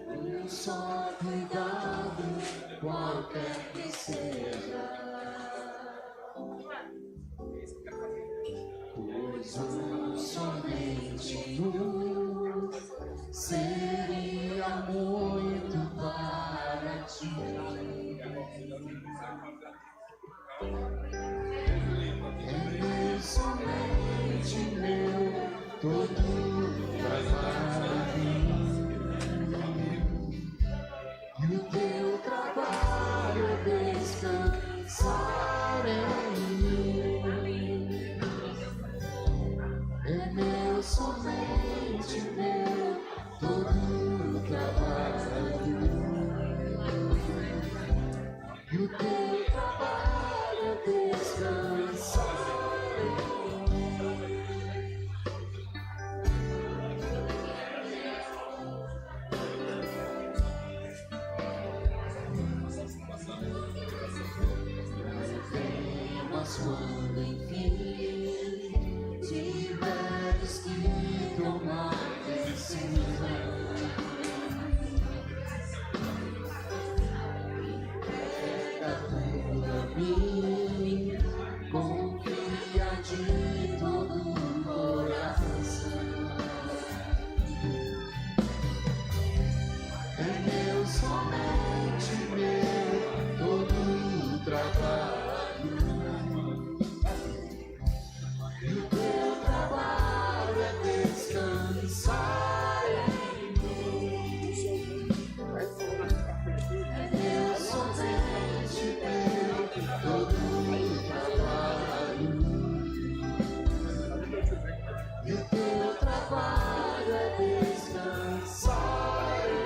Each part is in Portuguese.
um só cuidado, qualquer que seja. Pois somente um seria muito para ti. É meu, somente meu, todo trabalho. E o teu trabalho é descansar em mim. É meu, somente meu, todo trabalho. E o teu trabalho é descansar em mim. Mas quando enfim tiveres que tomar decisão, entrega tudo a mim, confia de todo o coração. É meu, somente meu, todo o trabalho. E o teu trabalho é descansar em mim. É meu, somente meu, todo o trabalho. E o teu trabalho é descansar em mim.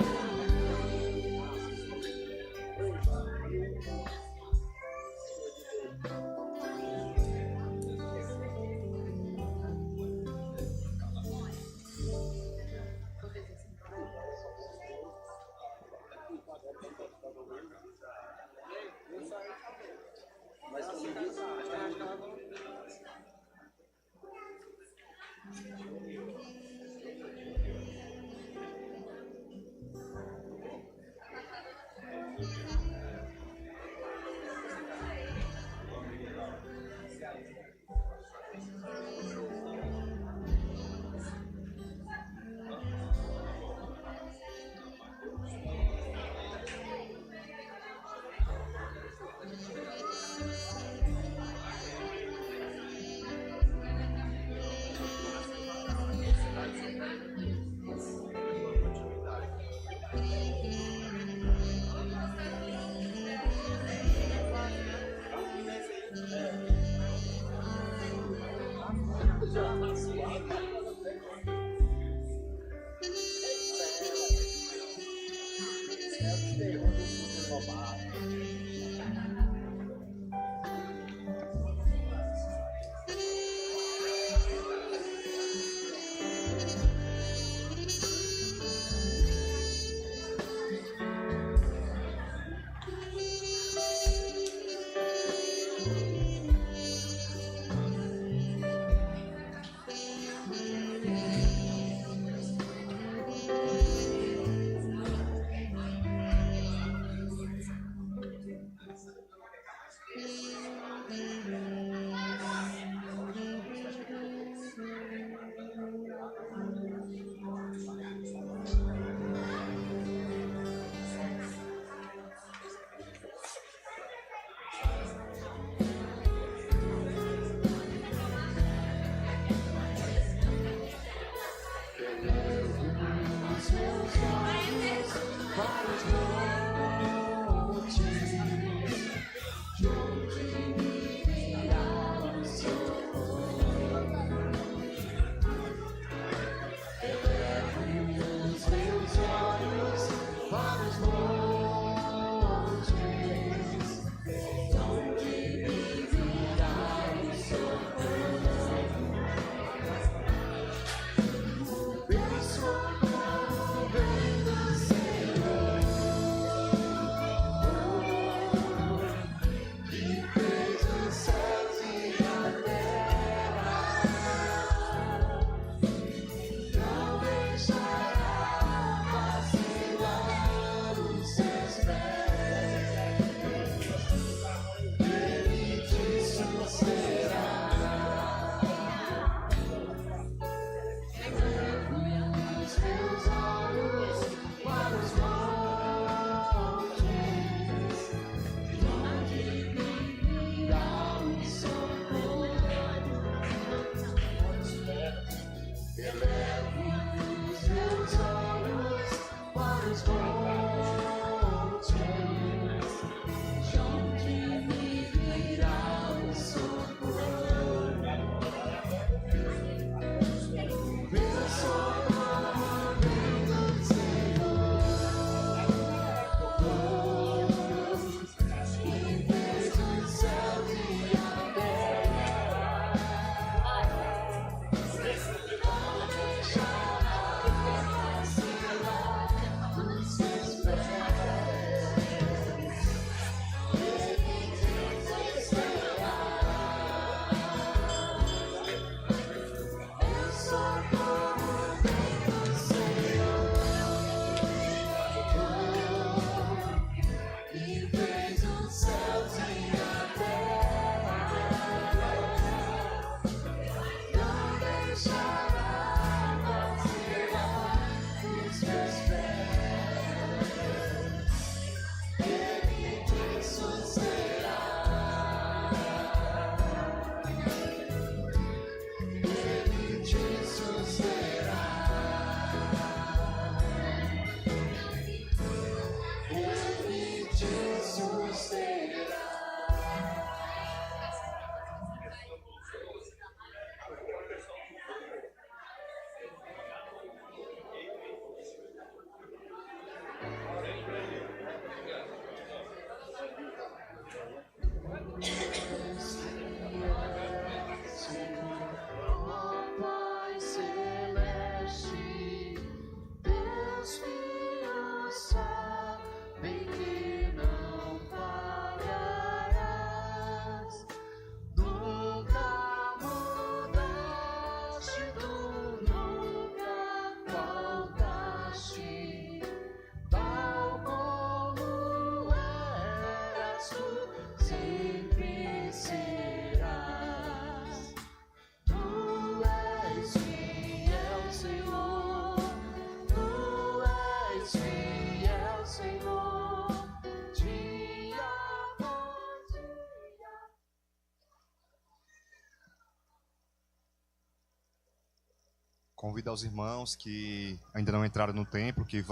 Convido aos irmãos que ainda não entraram no templo, que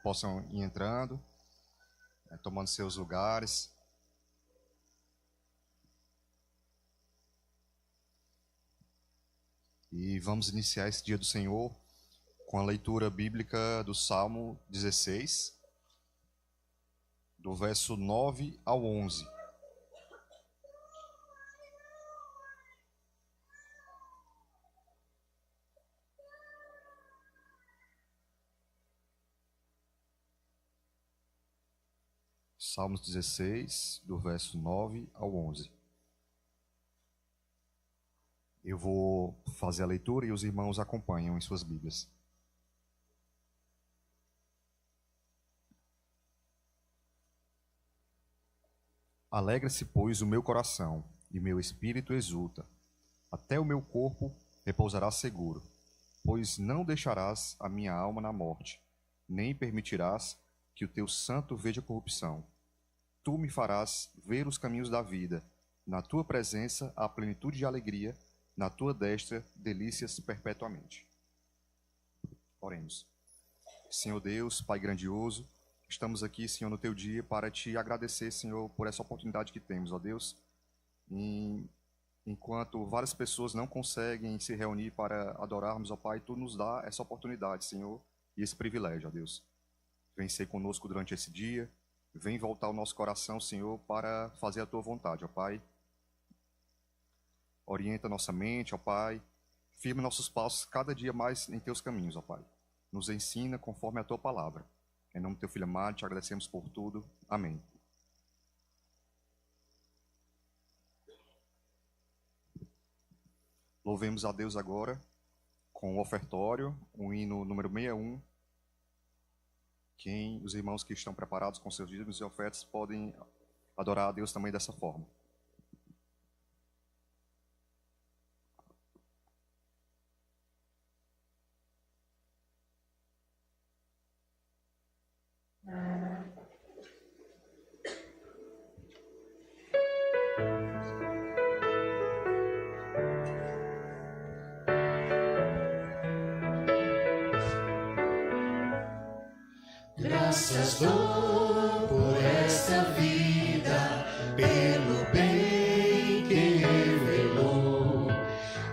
possam ir entrando, tomando seus lugares. E vamos iniciar esse dia do Senhor com a leitura bíblica do Salmo 16, do verso 9 ao 11. Salmos 16, do verso 9 ao 11. Eu vou fazer a leitura e os irmãos acompanham em suas Bíblias. Alegra-se, pois, o meu coração, e meu espírito exulta. Até o meu corpo repousará seguro, pois não deixarás a minha alma na morte, nem permitirás que o teu santo veja corrupção. Tu me farás ver os caminhos da vida. Na tua presença há plenitude de alegria, na tua destra delícias perpetuamente. Oremos. Senhor Deus, Pai grandioso, estamos aqui, Senhor, no teu dia para te agradecer, Senhor, por essa oportunidade que temos, ó Deus. Enquanto várias pessoas não conseguem se reunir para adorarmos, ó Pai, tu nos dá essa oportunidade, Senhor, e esse privilégio, ó Deus. Vem ser conosco durante esse dia. Vem voltar o nosso coração, Senhor, para fazer a Tua vontade, ó Pai. Orienta nossa mente, ó Pai. Firma nossos passos cada dia mais em Teus caminhos, ó Pai. Nos ensina conforme a Tua palavra. Em nome do Teu Filho amado, te agradecemos por tudo. Amém. Louvemos a Deus agora com o ofertório, o hino número 61. Os irmãos que estão preparados com seus dízimos e ofertas podem adorar a Deus também dessa forma. Graças dou por esta vida, pelo bem que revelou.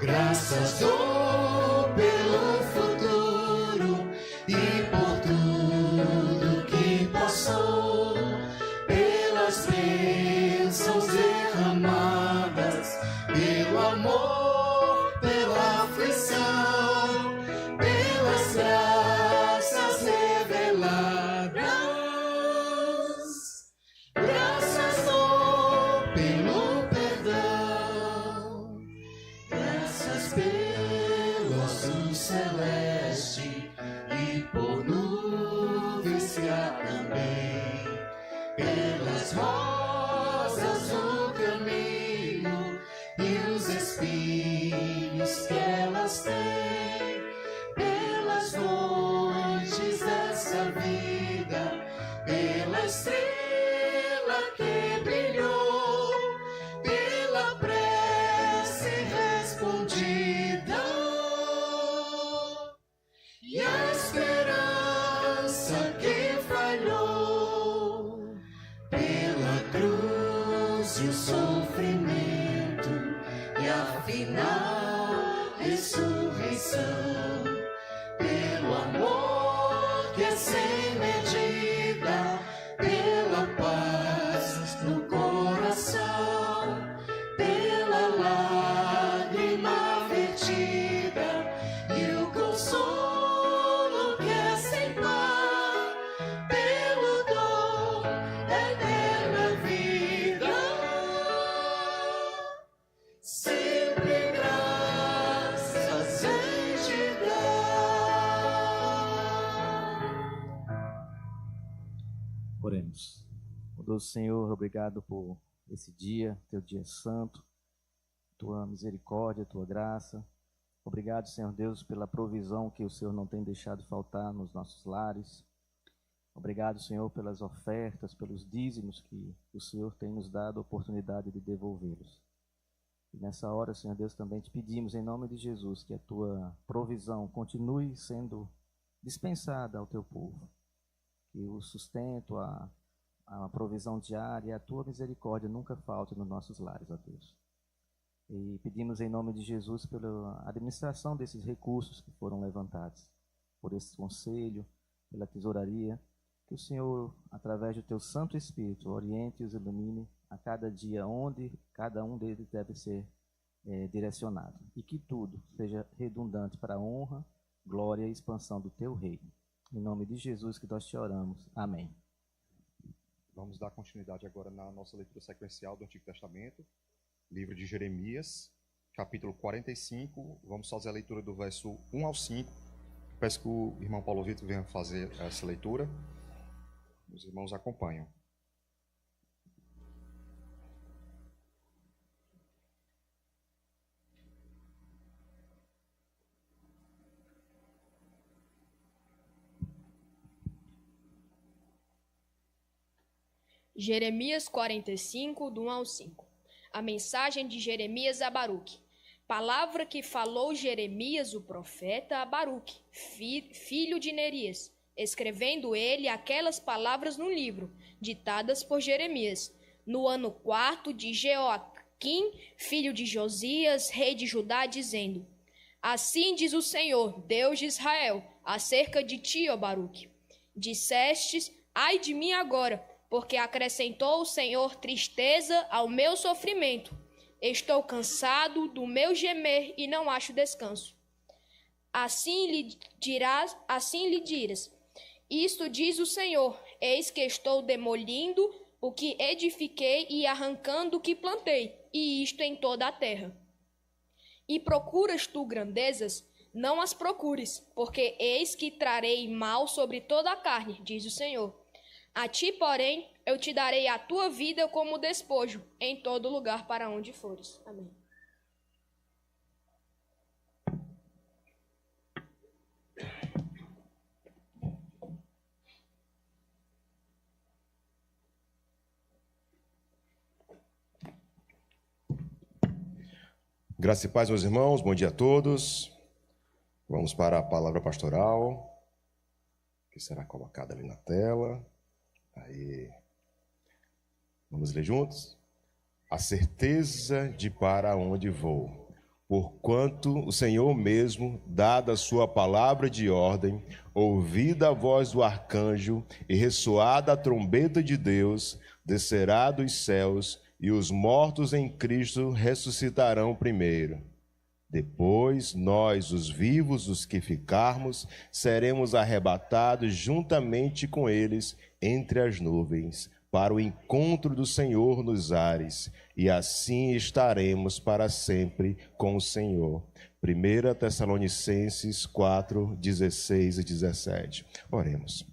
Graças dou pelo futuro e por tudo que passou, pelas bênçãos derramadas, pelo amor, pela aflição, pelas graças reveladas. Graças dou pelo perdão, graças pelo azul celeste e por nuvens que há também, pelas rosas do caminho e os espinhos que elas têm, pelas noites dessa vida, pela estrela que brilhou, pela prece respondida e a esperança que falhou, pela cruz e o sofrimento e a final ressurreição, pelo amor que é sem medida, pela paz no coração, pela lágrima vertida e o consolo que é sem par, pelo dom da eterna vida. Sempre graças hei de dar. Oremos. Bondoso Senhor, obrigado por esse dia, teu dia santo, tua misericórdia, tua graça. Obrigado, Senhor Deus, pela provisão que o Senhor não tem deixado faltar nos nossos lares. Obrigado, Senhor, pelas ofertas, pelos dízimos que o Senhor tem nos dado a oportunidade de devolvê-los. E nessa hora, Senhor Deus, também te pedimos, em nome de Jesus, que a tua provisão continue sendo dispensada ao teu povo. Que o sustento, a provisão diária, a tua misericórdia nunca falte nos nossos lares, ó Deus. E pedimos em nome de Jesus pela administração desses recursos que foram levantados, por esse conselho, pela tesouraria, que o Senhor, através do teu Santo Espírito, oriente e os ilumine a cada dia onde cada um deles deve ser direcionado. E que tudo seja redundante para a honra, glória e expansão do teu reino. Em nome de Jesus que nós te oramos. Amém. Vamos dar continuidade agora na nossa leitura sequencial do Antigo Testamento, livro de Jeremias, capítulo 45. Vamos fazer a leitura do verso 1 ao 5. Peço que o irmão Paulo Vitor venha fazer essa leitura. Os irmãos acompanham. Jeremias 45, do 1 ao 5. A mensagem de Jeremias a Baruque. Palavra que falou Jeremias, o profeta, a Baruque, filho de Nerias, escrevendo ele aquelas palavras no livro, ditadas por Jeremias, no ano 4 de Jeoaquim, filho de Josias, rei de Judá, dizendo: Assim diz o Senhor, Deus de Israel, acerca de ti, ó Baruque. Dissestes: ai de mim agora, porque acrescentou o Senhor tristeza ao meu sofrimento. Estou cansado do meu gemer e não acho descanso. Assim lhe dirás: isto diz o Senhor, eis que estou demolindo o que edifiquei e arrancando o que plantei, e isto em toda a terra. E procuras tu grandezas? Não as procures, porque eis que trarei mal sobre toda a carne, diz o Senhor. A ti, porém, eu te darei a tua vida como despojo, em todo lugar para onde fores. Amém. Graça e paz, meus irmãos, bom dia a todos. Vamos para a palavra pastoral, que será colocada ali na tela. Aí, vamos ler juntos? A certeza de para onde vou, porquanto o Senhor mesmo, dada a sua palavra de ordem, ouvida a voz do arcanjo e ressoada a trombeta de Deus, descerá dos céus, e os mortos em Cristo ressuscitarão primeiro. Depois, nós, os vivos, os que ficarmos, seremos arrebatados juntamente com eles entre as nuvens, para o encontro do Senhor nos ares, e assim estaremos para sempre com o Senhor. 1 Tessalonicenses 4, 16 e 17. Oremos.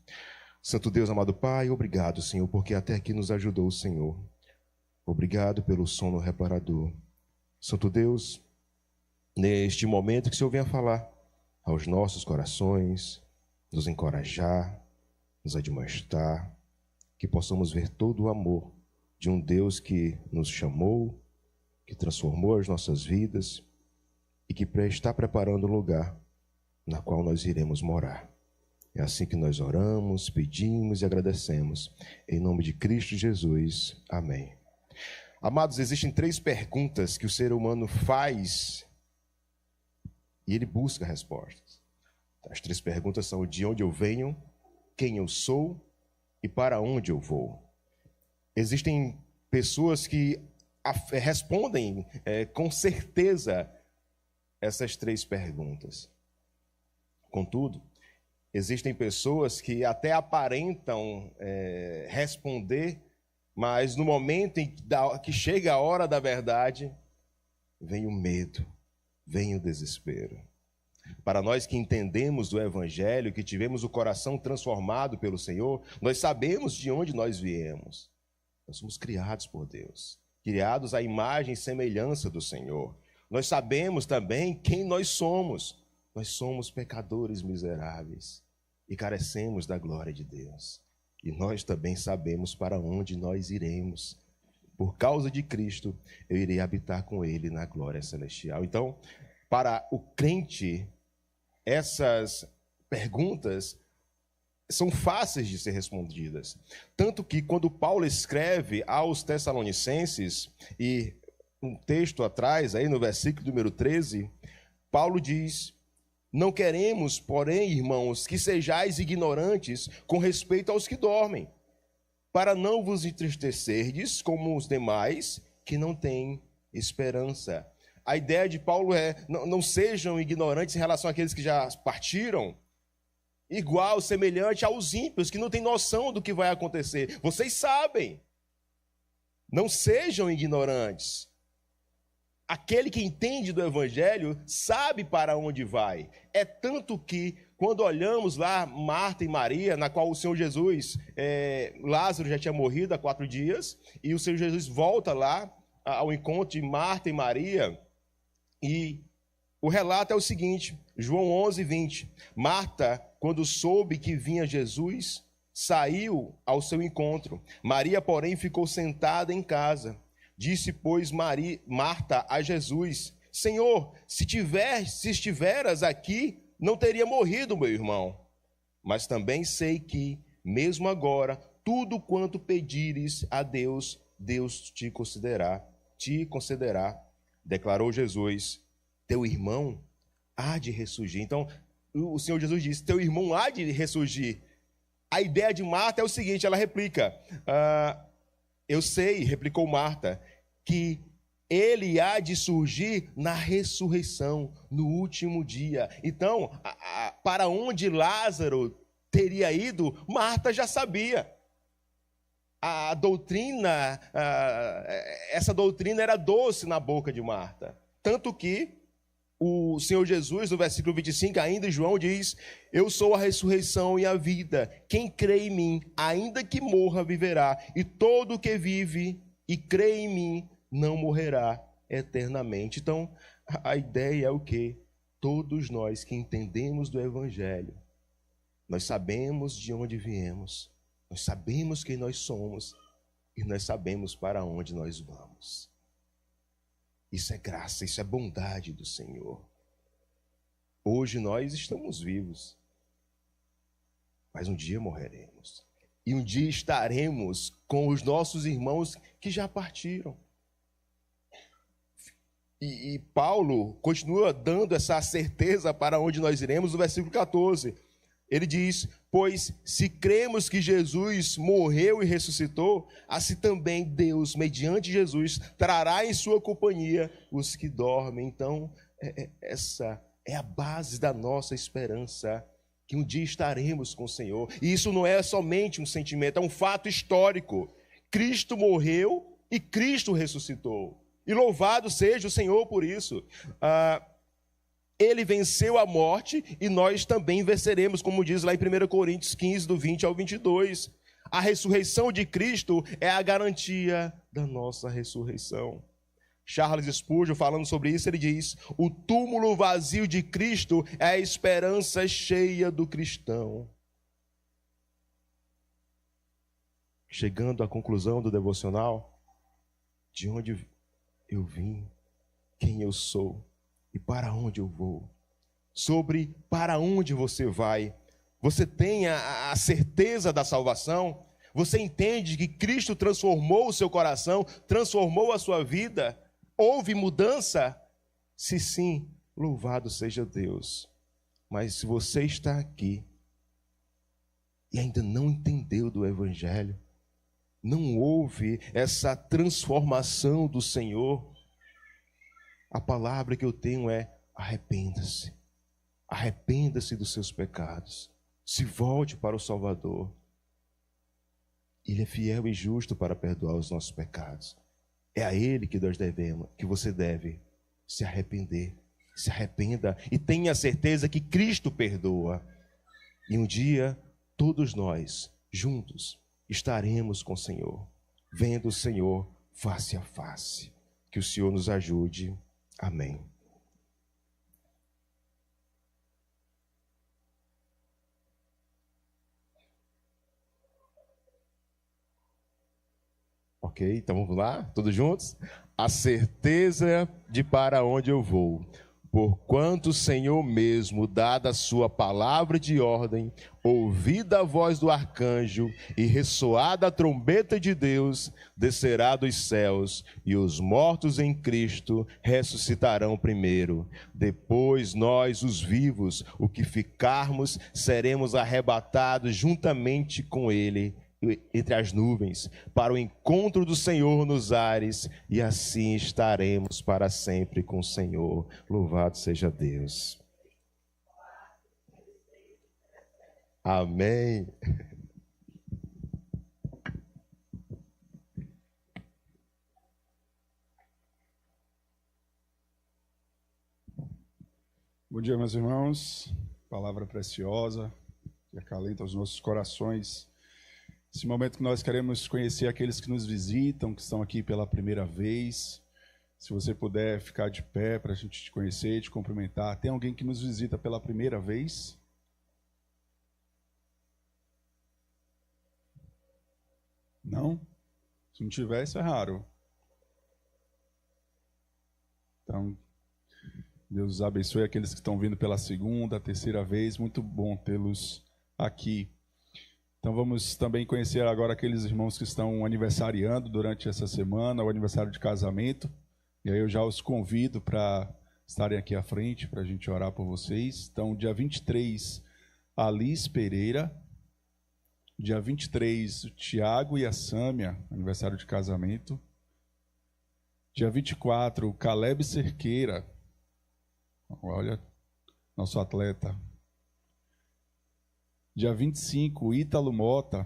Santo Deus, amado Pai, obrigado, Senhor, porque até aqui nos ajudou o Senhor. Obrigado pelo sono reparador. Santo Deus, neste momento que o Senhor venha falar aos nossos corações, nos encorajar, nos admoestar, que possamos ver todo o amor de um Deus que nos chamou, que transformou as nossas vidas e que está preparando o lugar na qual nós iremos morar. É assim que nós oramos, pedimos e agradecemos. Em nome de Cristo Jesus. Amém. Amados, existem 3 perguntas que o ser humano faz e ele busca respostas. As 3 perguntas são: de onde eu venho, quem eu sou e para onde eu vou. Existem pessoas que respondem com certeza essas 3 perguntas. Contudo, existem pessoas que até aparentam responder, mas no momento em que chega a hora da verdade, vem o medo, vem o desespero. Para nós que entendemos do Evangelho, que tivemos o coração transformado pelo Senhor, nós sabemos de onde nós viemos. Nós somos criados por Deus, criados à imagem e semelhança do Senhor. Nós sabemos também quem nós somos. Nós somos pecadores miseráveis e carecemos da glória de Deus. E nós também sabemos para onde nós iremos. por causa de Cristo, eu irei habitar com ele na glória celestial. Então, para o crente, essas perguntas são fáceis de ser respondidas. Tanto que quando Paulo escreve aos Tessalonicenses, e um texto atrás, aí no versículo número 13, Paulo diz: não queremos, porém, irmãos, que sejais ignorantes com respeito aos que dormem, para não vos entristecerdes como os demais que não têm esperança. A ideia de Paulo é: não sejam ignorantes em relação àqueles que já partiram, igual, semelhante aos ímpios, que não têm noção do que vai acontecer. Vocês sabem. Não sejam ignorantes. Aquele que entende do Evangelho sabe para onde vai. É tanto que, quando olhamos lá Marta e Maria, na qual o Senhor Jesus, Lázaro já tinha morrido há 4 dias, e o Senhor Jesus volta lá ao encontro de Marta e Maria, e o relato é o seguinte, João 11:20. Marta, quando soube que vinha Jesus, saiu ao seu encontro. Maria, porém, ficou sentada em casa. Disse, pois, Marta a Jesus: Senhor, se estiveras aqui, não teria morrido meu irmão. Mas também sei que, mesmo agora, tudo quanto pedires a Deus, Deus te concederá. Declarou Jesus: teu irmão há de ressurgir. Então, o Senhor Jesus disse: teu irmão há de ressurgir. A ideia de Marta é o seguinte, ela replica: eu sei, replicou Marta, que ele há de surgir na ressurreição, no último dia. Então, para onde Lázaro teria ido, Marta já sabia. A doutrina, essa doutrina era doce na boca de Marta. Tanto que o Senhor Jesus, no versículo 25, ainda em João, diz: eu sou a ressurreição e a vida. Quem crê em mim, ainda que morra, viverá. E todo o que vive e crê em mim, não morrerá eternamente. Então, a ideia é o quê? Todos nós que entendemos do Evangelho, nós sabemos de onde viemos, nós sabemos quem nós somos e nós sabemos para onde nós vamos. Isso é graça, isso é bondade do Senhor. Hoje nós estamos vivos, mas um dia morreremos. E um dia estaremos com os nossos irmãos que já partiram. E Paulo continua dando essa certeza para onde nós iremos no versículo 14. Ele diz: pois se cremos que Jesus morreu e ressuscitou, assim também Deus, mediante Jesus, trará em sua companhia os que dormem. Então, essa é a base da nossa esperança, que um dia estaremos com o Senhor. E isso não é somente um sentimento, é um fato histórico. Cristo morreu e Cristo ressuscitou. E louvado seja o Senhor por isso. Ele venceu a morte e nós também venceremos, como diz lá em 1 Coríntios 15, do 20 ao 22. A ressurreição de Cristo é a garantia da nossa ressurreição. Charles Spurgeon, falando sobre isso, ele diz: o túmulo vazio de Cristo é a esperança cheia do cristão. Chegando à conclusão do devocional, de onde eu vim, quem eu sou e para onde eu vou. Sobre para onde você vai. Você tem a certeza da salvação? Você entende que Cristo transformou o seu coração, transformou a sua vida? Houve mudança? Se sim, louvado seja Deus. Mas se você está aqui e ainda não entendeu do Evangelho, não houve essa transformação do Senhor, a palavra que eu tenho é: arrependa-se. Arrependa-se dos seus pecados. Se volte para o Salvador. Ele é fiel e justo para perdoar os nossos pecados. É a Ele que nós devemos, que você deve se arrepender. Se arrependa e tenha certeza que Cristo perdoa. E um dia, todos nós, juntos, estaremos com o Senhor, vendo o Senhor face a face. Que o Senhor nos ajude. Amém. Ok. Ok, então vamos lá, todos juntos? A certeza de para onde eu vou. Porquanto o Senhor mesmo, dada a sua palavra de ordem, ouvida a voz do arcanjo e ressoada a trombeta de Deus, descerá dos céus, e os mortos em Cristo ressuscitarão primeiro. Depois nós, os vivos, o que ficarmos, seremos arrebatados juntamente com ele entre as nuvens, para o encontro do Senhor nos ares, e assim estaremos para sempre com o Senhor. Louvado seja Deus. Amém. Bom dia, meus irmãos. Palavra preciosa que acalenta os nossos corações. Esse momento que nós queremos conhecer aqueles que nos visitam, que estão aqui pela primeira vez. Se você puder ficar de pé para a gente te conhecer, te cumprimentar. Tem alguém que nos visita pela primeira vez? Não? Se não tiver, isso é raro. Então, Deus os abençoe aqueles que estão vindo pela segunda, terceira vez. Muito bom tê-los aqui. Então vamos também conhecer agora aqueles irmãos que estão aniversariando durante essa semana, o aniversário de casamento. E aí eu já os convido para estarem aqui à frente, para a gente orar por vocês. Então, dia 23, a Liz Pereira. Dia 23, o Tiago e a Sâmia, aniversário de casamento. Dia 24, o Caleb Cerqueira. Olha, nosso atleta. Dia 25, o Ítalo Mota.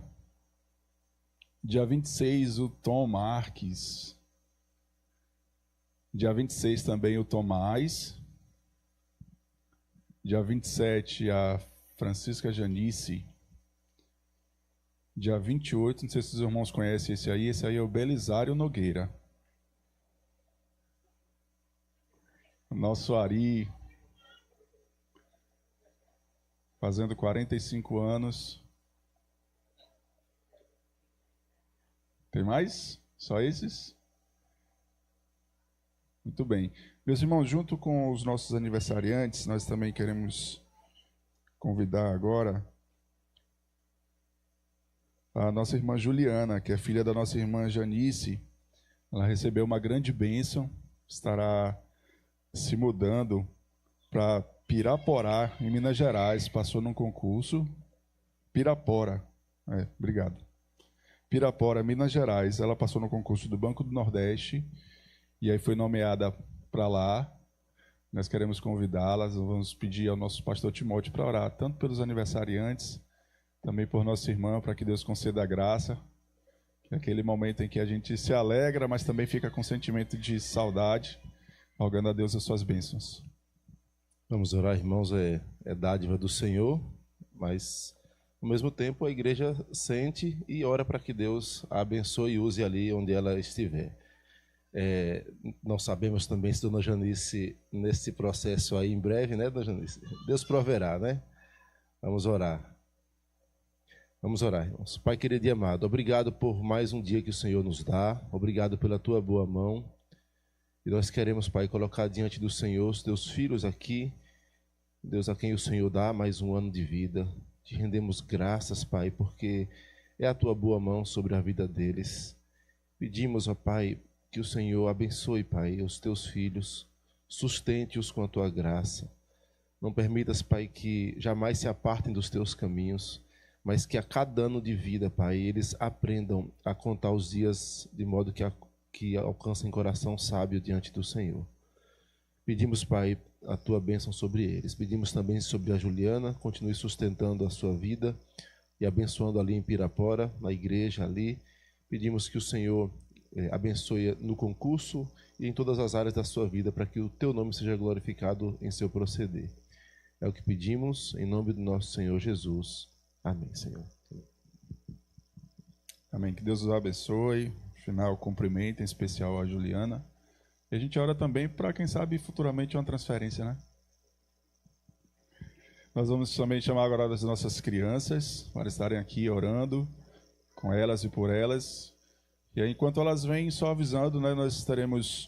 Dia 26, o Tom Marques. Dia 26 também o Tomás. Dia 27, a Francisca Janice. Dia 28, não sei se os irmãos conhecem esse aí é o Belisário Nogueira. O nosso Ari, fazendo 45 anos. Tem mais? Só esses? Muito bem. Meus irmãos, junto com os nossos aniversariantes, nós também queremos convidar agora a nossa irmã Juliana, que é filha da nossa irmã Janice. Ela recebeu uma grande bênção, estará se mudando para Piraporá, em Minas Gerais. Passou num concurso. Pirapora. Obrigado. Pirapora, Minas Gerais. Ela passou no concurso do Banco do Nordeste e aí foi nomeada para lá. Nós queremos convidá-las. Vamos pedir ao nosso pastor Timóteo para orar, tanto pelos aniversariantes, também por nossa irmã, para que Deus conceda a graça. Que é aquele momento em que a gente se alegra, mas também fica com sentimento de saudade, rogando a Deus as suas bênçãos. Vamos orar, irmãos, é dádiva do Senhor, mas ao mesmo tempo a igreja sente e ora para que Deus a abençoe e use ali onde ela estiver. Não sabemos também se Dona Janice, nesse processo aí em breve, né, Dona Janice? Deus proverá, né? Vamos orar. Vamos orar, irmãos. Pai querido e amado, obrigado por mais um dia que o Senhor nos dá, obrigado pela tua boa mão. E nós queremos, Pai, colocar diante do Senhor os teus filhos aqui, Deus, a quem o Senhor dá mais um ano de vida. Te rendemos graças, Pai, porque é a tua boa mão sobre a vida deles. Pedimos, ó Pai, que o Senhor abençoe, Pai, os teus filhos, sustente-os com a tua graça. Não permitas, Pai, que jamais se apartem dos teus caminhos, mas que a cada ano de vida, Pai, eles aprendam a contar os dias de modo que alcancem coração sábio diante do Senhor. Pedimos, Pai, a tua bênção sobre eles. Pedimos também sobre a Juliana, continue sustentando a sua vida e abençoando ali em Pirapora, na igreja ali. Pedimos que o Senhor abençoe no concurso e em todas as áreas da sua vida, para que o teu nome seja glorificado em seu proceder. É o que pedimos, em nome do nosso Senhor Jesus. Amém, Senhor. Amém. Que Deus os abençoe. Final, cumprimento, em especial a Juliana. E a gente ora também para, quem sabe, futuramente uma transferência, né? Nós vamos também chamar agora as nossas crianças para estarem aqui orando com elas e por elas. E aí, enquanto elas vêm, só avisando, né, nós teremos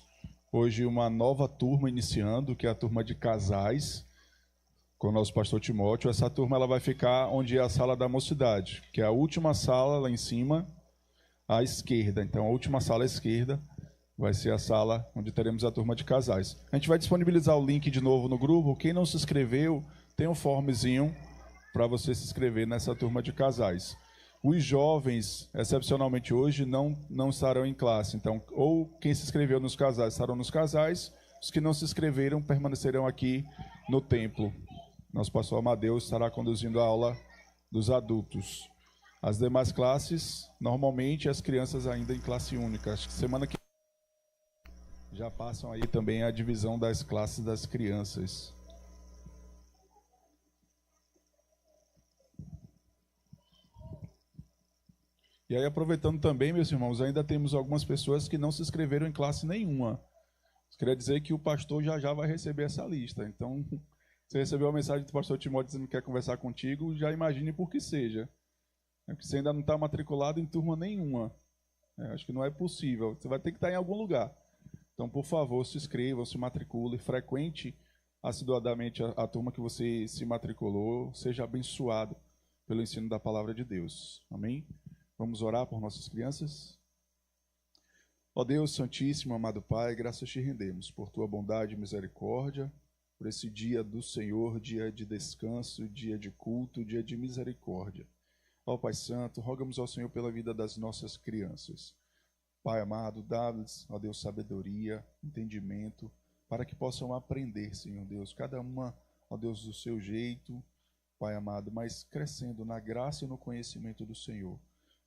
hoje uma nova turma iniciando, que é a turma de casais, com o nosso pastor Timóteo. Essa turma ela vai ficar onde é a sala da mocidade, que é a última sala lá em cima, à esquerda. Então, a última sala à esquerda vai ser a sala onde teremos a turma de casais. A gente vai disponibilizar o link de novo no grupo. Quem não se inscreveu, tem um formezinho para você se inscrever nessa turma de casais. Os jovens, excepcionalmente hoje, não estarão em classe. Então, ou quem se inscreveu nos casais estarão nos casais, os que não se inscreveram permanecerão aqui no templo. Nosso pastor Amadeu estará conduzindo a aula dos adultos. As demais classes, normalmente as crianças ainda em classe única. Acho que semana que já passam aí também a divisão das classes das crianças. E aí, aproveitando também, meus irmãos, ainda temos algumas pessoas que não se inscreveram em classe nenhuma. Isso queria dizer que o pastor já vai receber essa lista. Então, você recebeu a mensagem do pastor Timóteo dizendo que quer conversar contigo, já imagine por que seja. É porque você ainda não está matriculado em turma nenhuma. Acho que não é possível. Você vai ter que estar em algum lugar. Então, por favor, se inscreva, se matricule, frequente assiduadamente a turma que você se matriculou. Seja abençoado pelo ensino da palavra de Deus. Amém? Vamos orar por nossas crianças? Ó Deus Santíssimo, amado Pai, graças te rendemos por tua bondade e misericórdia, por esse dia do Senhor, dia de descanso, dia de culto, dia de misericórdia. Ó Pai Santo, rogamos ao Senhor pela vida das nossas crianças. Pai amado, dá-lhes, ó Deus, sabedoria, entendimento, para que possam aprender, Senhor Deus, cada uma, ó Deus, do seu jeito, Pai amado, mas crescendo na graça e no conhecimento do Senhor,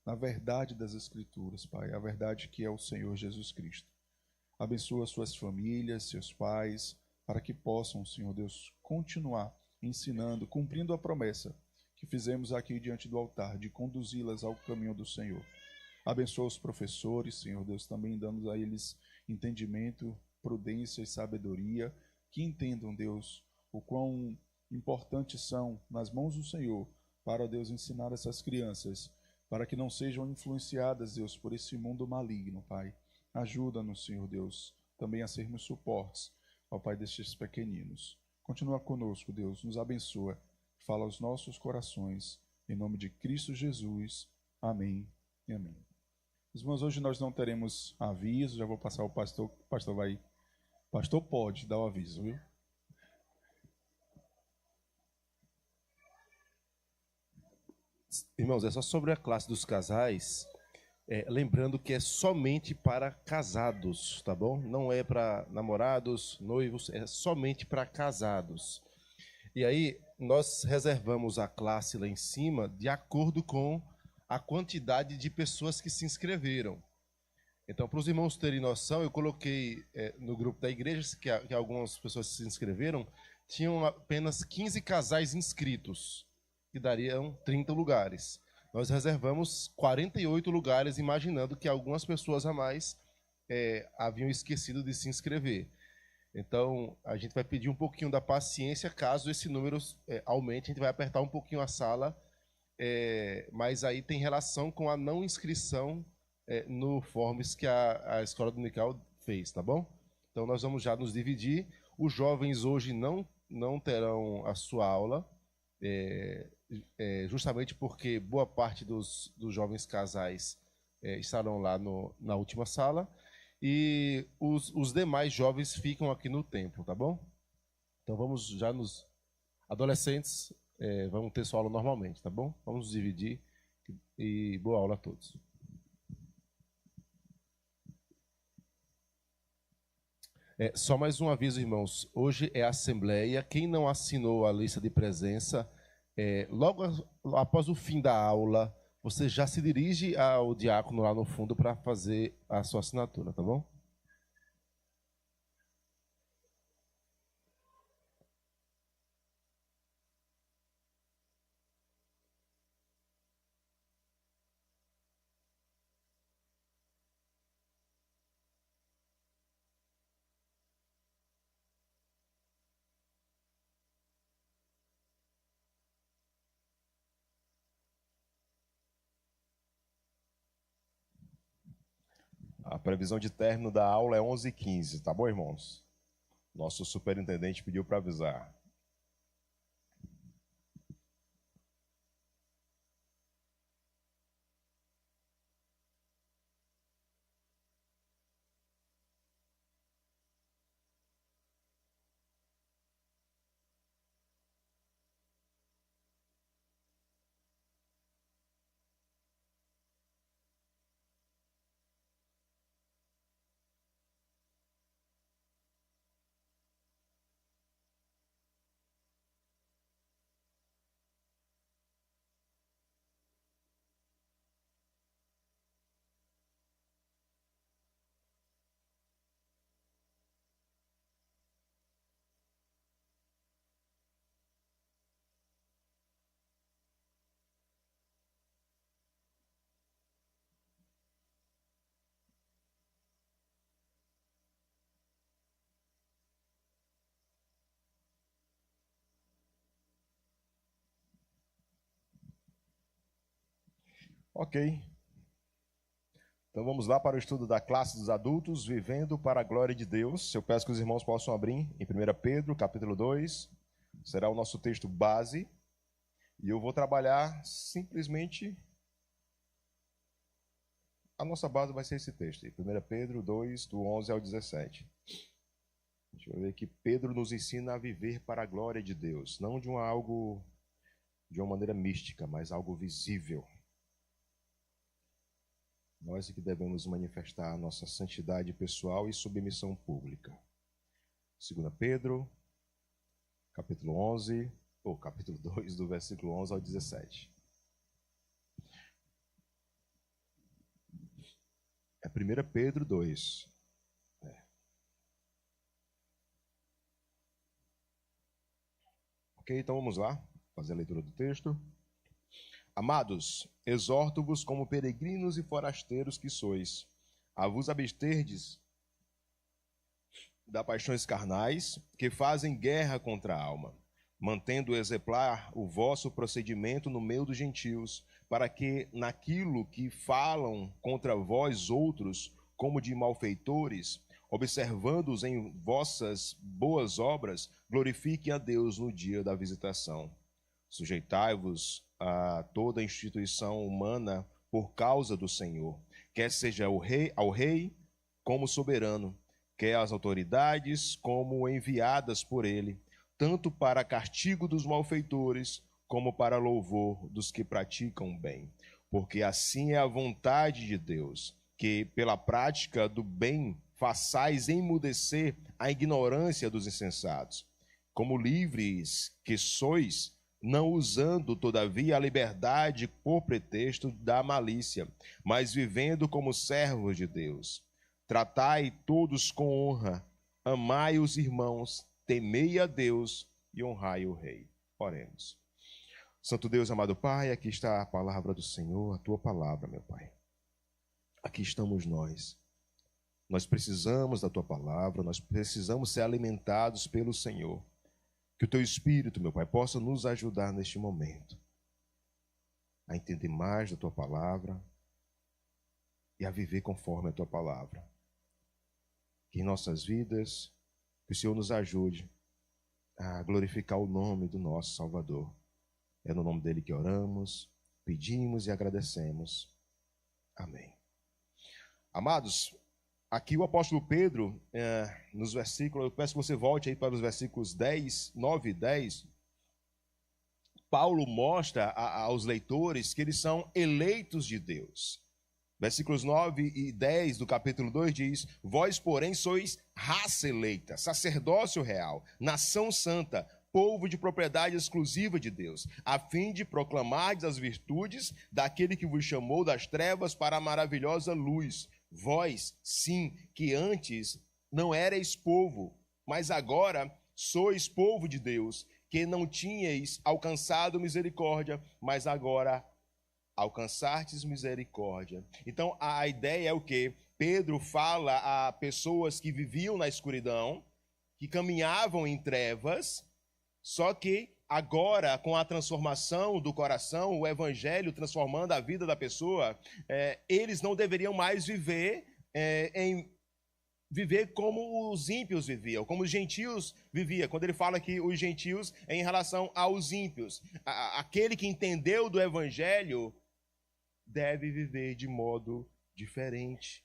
na verdade das Escrituras, Pai, a verdade que é o Senhor Jesus Cristo. Abençoa suas famílias, seus pais, para que possam, Senhor Deus, continuar ensinando, cumprindo a promessa que fizemos aqui diante do altar, de conduzi-las ao caminho do Senhor. Abençoa os professores, Senhor Deus, também dando a eles entendimento, prudência e sabedoria, que entendam, Deus, o quão importantes são nas mãos do Senhor, para, Deus, ensinar essas crianças, para que não sejam influenciadas, Deus, por esse mundo maligno, Pai. Ajuda-nos, Senhor Deus, também a sermos suportes, ó Pai, destes pequeninos. Continua conosco, Deus, nos abençoa, fala aos nossos corações, em nome de Cristo Jesus. Amém e amém. Irmãos, hoje nós não teremos aviso, já vou passar o pastor vai... Pastor pode dar o aviso, viu? Irmãos, é só sobre a classe dos casais, lembrando que é somente para casados, tá bom? Não é para namorados, noivos, é somente para casados. E aí, nós reservamos a classe lá em cima de acordo com a quantidade de pessoas que se inscreveram. Então, para os irmãos terem noção, eu coloquei no grupo da igreja, que algumas pessoas se inscreveram, tinham apenas 15 casais inscritos, que dariam 30 lugares. Nós reservamos 48 lugares, imaginando que algumas pessoas a mais haviam esquecido de se inscrever. Então, a gente vai pedir um pouquinho da paciência, caso esse número aumente, a gente vai apertar um pouquinho a sala, mas aí tem relação com a não inscrição no Forms que a Escola Dominical fez, tá bom? Então, nós vamos já nos dividir. Os jovens hoje não terão a sua aula, justamente porque boa parte dos jovens casais estarão lá na última sala, e os demais jovens ficam aqui no templo, tá bom? Então vamos já nos adolescentes, vamos ter sua aula normalmente, tá bom? Vamos nos dividir e boa aula a todos. Só mais um aviso, irmãos. Hoje é a assembleia. Quem não assinou a lista de presença, logo após o fim da aula, você já se dirige ao diácono lá no fundo para fazer a sua assinatura, tá bom? previsão de término da aula é 11h15, tá bom, irmãos? Nosso superintendente pediu para avisar. Ok. Então vamos lá para o estudo da classe dos adultos, vivendo para a glória de Deus. Eu peço que os irmãos possam abrir em 1 Pedro, capítulo 2. Será o nosso texto base. E eu vou trabalhar simplesmente... A nossa base vai ser esse texto. 1 Pedro 2, do 11 ao 17. Deixa eu ver aqui. Pedro nos ensina a viver para a glória de Deus. Não de uma maneira mística, mas algo visível. Nós é que devemos manifestar a nossa santidade pessoal e submissão pública. 2 Pedro, capítulo 11, ou capítulo 2, do versículo 11 ao 17. É 1 Pedro 2. Ok, então vamos lá, fazer a leitura do texto. Amados, exorto-vos como peregrinos e forasteiros que sois, a vos absterdes das paixões carnais que fazem guerra contra a alma, mantendo exemplar o vosso procedimento no meio dos gentios, para que naquilo que falam contra vós outros, como de malfeitores, observando-os em vossas boas obras, glorifiquem a Deus no dia da visitação. Sujeitai-vos a toda instituição humana por causa do Senhor, quer seja ao rei como soberano, quer às autoridades como enviadas por ele, tanto para castigo dos malfeitores, como para louvor dos que praticam o bem. Porque assim é a vontade de Deus, que pela prática do bem façais emudecer a ignorância dos insensatos. Como livres que sois, não usando, todavia, a liberdade por pretexto da malícia, mas vivendo como servos de Deus. Tratai todos com honra, amai os irmãos, temei a Deus e honrai o Rei. Oremos. Santo Deus, amado Pai, aqui está a palavra do Senhor, a Tua palavra, meu Pai. Aqui estamos nós. Nós precisamos da Tua palavra, nós precisamos ser alimentados pelo Senhor. Que o Teu Espírito, meu Pai, possa nos ajudar neste momento a entender mais da Tua palavra e a viver conforme a Tua palavra. Que em nossas vidas, que o Senhor nos ajude a glorificar o nome do nosso Salvador. É no nome dele que oramos, pedimos e agradecemos. Amém. Amados, aqui o apóstolo Pedro, nos versículos, eu peço que você volte aí para os versículos 9 e 10. Paulo mostra aos leitores que eles são eleitos de Deus. Versículos 9 e 10 do capítulo 2 diz: Vós, porém, sois raça eleita, sacerdócio real, nação santa, povo de propriedade exclusiva de Deus, a fim de proclamardes as virtudes daquele que vos chamou das trevas para a maravilhosa luz. Vós, sim, que antes não erais povo, mas agora sois povo de Deus, que não tinhais alcançado misericórdia, mas agora alcançastes misericórdia. Então, a ideia é o quê? Pedro fala a pessoas que viviam na escuridão, que caminhavam em trevas, só que agora, com a transformação do coração, o evangelho transformando a vida da pessoa, eles não deveriam mais viver em viver como os ímpios viviam, como os gentios viviam. Quando ele fala que os gentios é em relação aos ímpios. Aquele que entendeu do evangelho deve viver de modo diferente.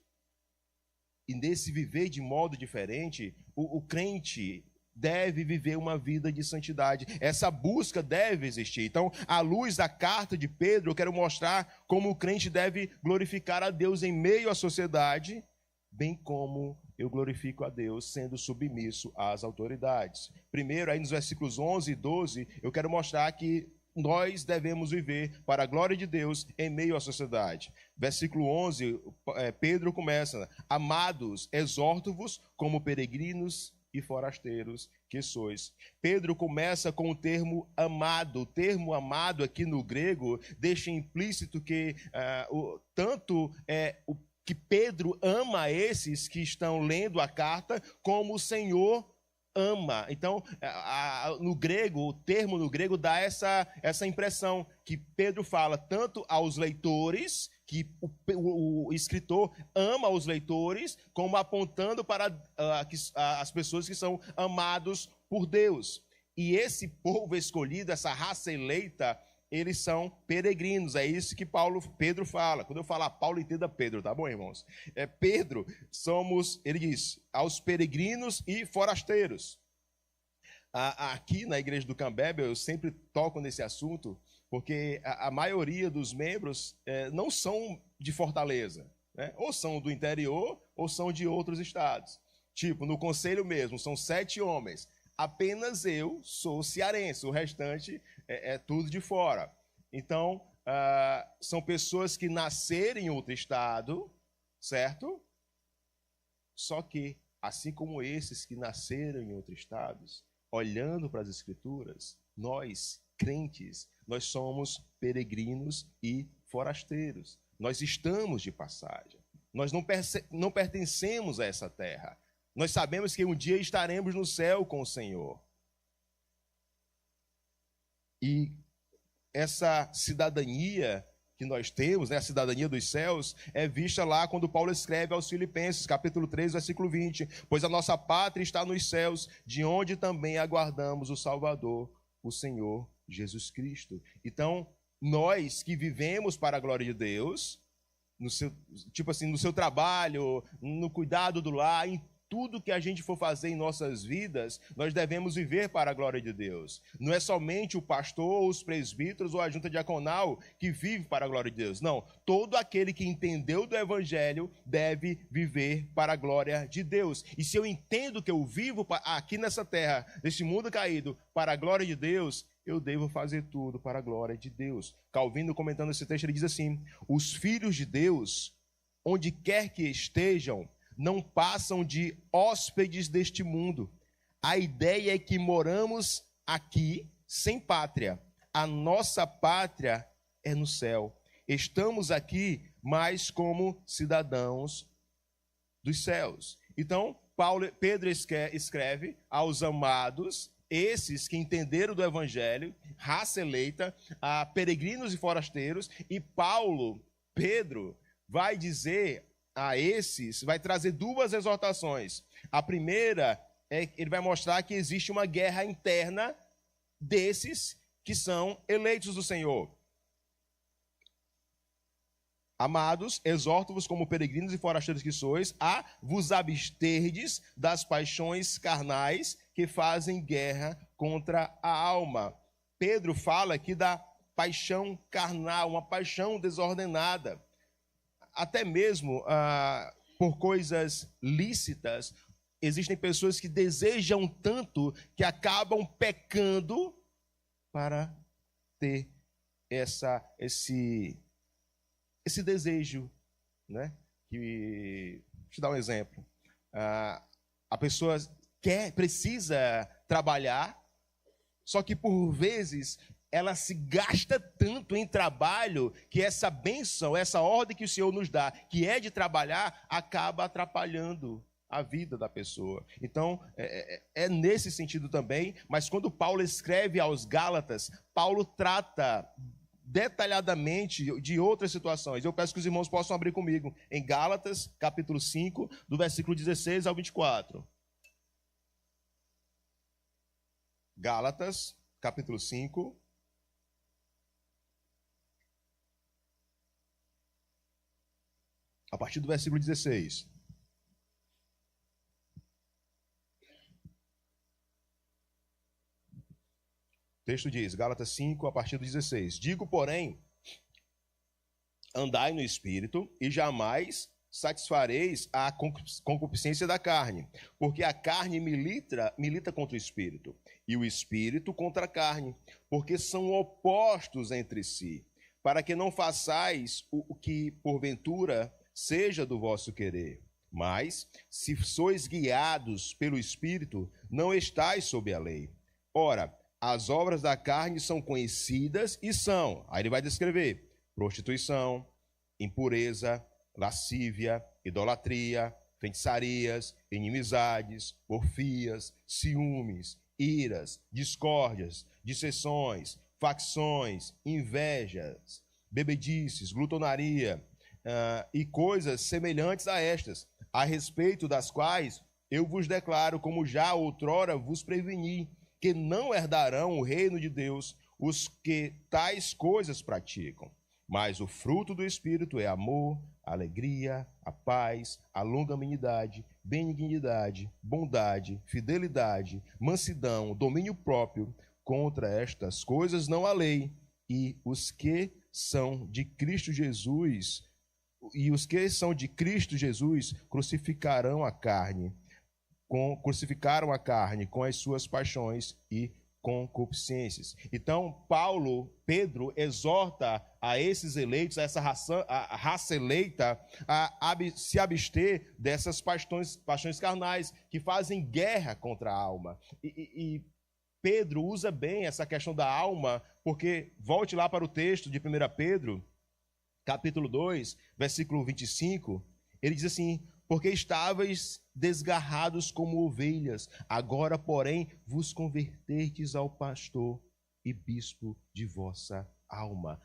E nesse viver de modo diferente, o crente deve viver uma vida de santidade. Essa busca deve existir. Então, à luz da carta de Pedro, eu quero mostrar como o crente deve glorificar a Deus em meio à sociedade, bem como eu glorifico a Deus sendo submisso às autoridades. Primeiro, aí nos versículos 11 e 12, eu quero mostrar que nós devemos viver para a glória de Deus em meio à sociedade. Versículo 11, Pedro começa: Amados, exorto-vos como peregrinos e forasteiros que sois. Pedro começa com o termo amado. O termo amado aqui no grego deixa implícito que que Pedro ama esses que estão lendo a carta como o Senhor ama. Então, no grego, o termo no grego dá essa impressão que Pedro fala tanto aos leitores, que o escritor ama os leitores, como apontando para as pessoas que são amados por Deus. E esse povo escolhido, essa raça eleita, eles são peregrinos. É isso que Pedro fala. Quando eu falar Paulo, entenda Pedro, tá bom, irmãos? Pedro, ele diz, aos peregrinos e forasteiros. Aqui na igreja do Cambebe, eu sempre toco nesse assunto, porque a maioria dos membros não são de Fortaleza, né? Ou são do interior, ou são de outros estados. Tipo, no conselho mesmo, são 7 homens. Apenas eu sou cearense, o restante é tudo de fora. Então, são pessoas que nasceram em outro estado, certo? Só que, assim como esses que nasceram em outros estados, olhando para as Escrituras, nós, crentes, nós somos peregrinos e forasteiros. Nós estamos de passagem. Nós não pertencemos a essa terra. Nós sabemos que um dia estaremos no céu com o Senhor. E essa cidadania que nós temos, né, a cidadania dos céus, é vista lá quando Paulo escreve aos Filipenses, capítulo 3, versículo 20. Pois a nossa pátria está nos céus, de onde também aguardamos o Salvador, o Senhor Jesus Cristo. Então, nós que vivemos para a glória de Deus, no seu trabalho, no cuidado do lar, em tudo que a gente for fazer em nossas vidas, nós devemos viver para a glória de Deus. Não é somente o pastor, os presbíteros ou a junta diaconal que vive para a glória de Deus. Não, todo aquele que entendeu do evangelho deve viver para a glória de Deus. E se eu entendo que eu vivo aqui nessa terra, nesse mundo caído, para a glória de Deus, eu devo fazer tudo para a glória de Deus. Calvino, comentando esse texto, ele diz assim: os filhos de Deus, onde quer que estejam, não passam de hóspedes deste mundo. A ideia é que moramos aqui sem pátria. A nossa pátria é no céu. Estamos aqui, mas como cidadãos dos céus. Então, Pedro escreve aos amados, esses que entenderam do evangelho, raça eleita, a peregrinos e forasteiros, e Pedro vai dizer a esses, vai trazer 2 exortações. A primeira ele vai mostrar que existe uma guerra interna desses que são eleitos do Senhor. Amados, exorto-vos como peregrinos e forasteiros que sois, a vos absterdes das paixões carnais que fazem guerra contra a alma. Pedro fala aqui da paixão carnal, uma paixão desordenada. Até mesmo por coisas lícitas, existem pessoas que desejam tanto que acabam pecando para ter esse desejo, né? Deixa eu dar um exemplo. A pessoa precisa trabalhar, só que por vezes ela se gasta tanto em trabalho que essa bênção, essa ordem que o Senhor nos dá, que é de trabalhar, acaba atrapalhando a vida da pessoa. Então, é nesse sentido também, mas quando Paulo escreve aos Gálatas, Paulo trata detalhadamente de outras situações. Eu peço que os irmãos possam abrir comigo em Gálatas, capítulo 5, do versículo 16 ao 24. Gálatas, capítulo 5. A partir do versículo 16. O texto diz, Gálatas 5, a partir do 16. Digo, porém, andai no Espírito e jamais satisfareis a concupiscência da carne, porque a carne milita contra o Espírito, e o Espírito contra a carne, porque são opostos entre si, para que não façais o que, porventura, seja do vosso querer. Mas, se sois guiados pelo Espírito, não estáis sob a lei. Ora, as obras da carne são conhecidas e são, aí ele vai descrever, prostituição, impureza, lascívia, idolatria, feitiçarias, inimizades, porfias, ciúmes, iras, discórdias, dissensões, facções, invejas, bebedices, glutonaria, e coisas semelhantes a estas, a respeito das quais eu vos declaro, como já outrora vos preveni, que não herdarão o reino de Deus os que tais coisas praticam. Mas o fruto do Espírito é amor, alegria, a paz, a longanimidade, benignidade, bondade, fidelidade, mansidão, domínio próprio. Contra estas coisas não há lei. E os que são de Cristo Jesus, crucificaram a carne com as suas paixões e concupiscências. Então, Pedro exorta a esses eleitos, a raça eleita, a se abster dessas paixões carnais que fazem guerra contra a alma. E Pedro usa bem essa questão da alma, porque, volte lá para o texto de 1 Pedro, capítulo 2, versículo 25, ele diz assim, porque estáveis desgarrados como ovelhas, agora, porém, vos convertertes ao pastor e bispo de vossa alma.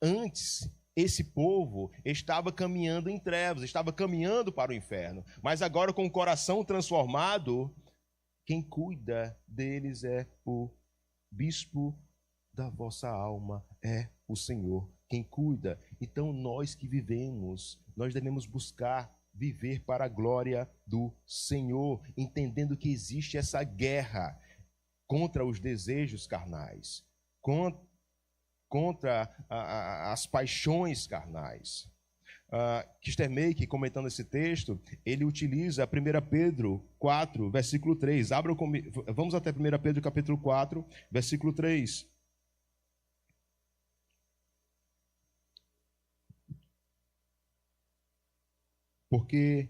Antes, esse povo estava caminhando em trevas, estava caminhando para o inferno, mas agora, com o coração transformado, quem cuida deles é o bispo da vossa alma, é o Senhor quem cuida. Então, nós que vivemos, nós devemos buscar viver para a glória do Senhor, entendendo que existe essa guerra contra os desejos carnais, contra as paixões carnais. Kistermeik, comentando esse texto, ele utiliza 1 Pedro 4, versículo 3. Vamos até 1 Pedro capítulo 4, versículo 3. Porque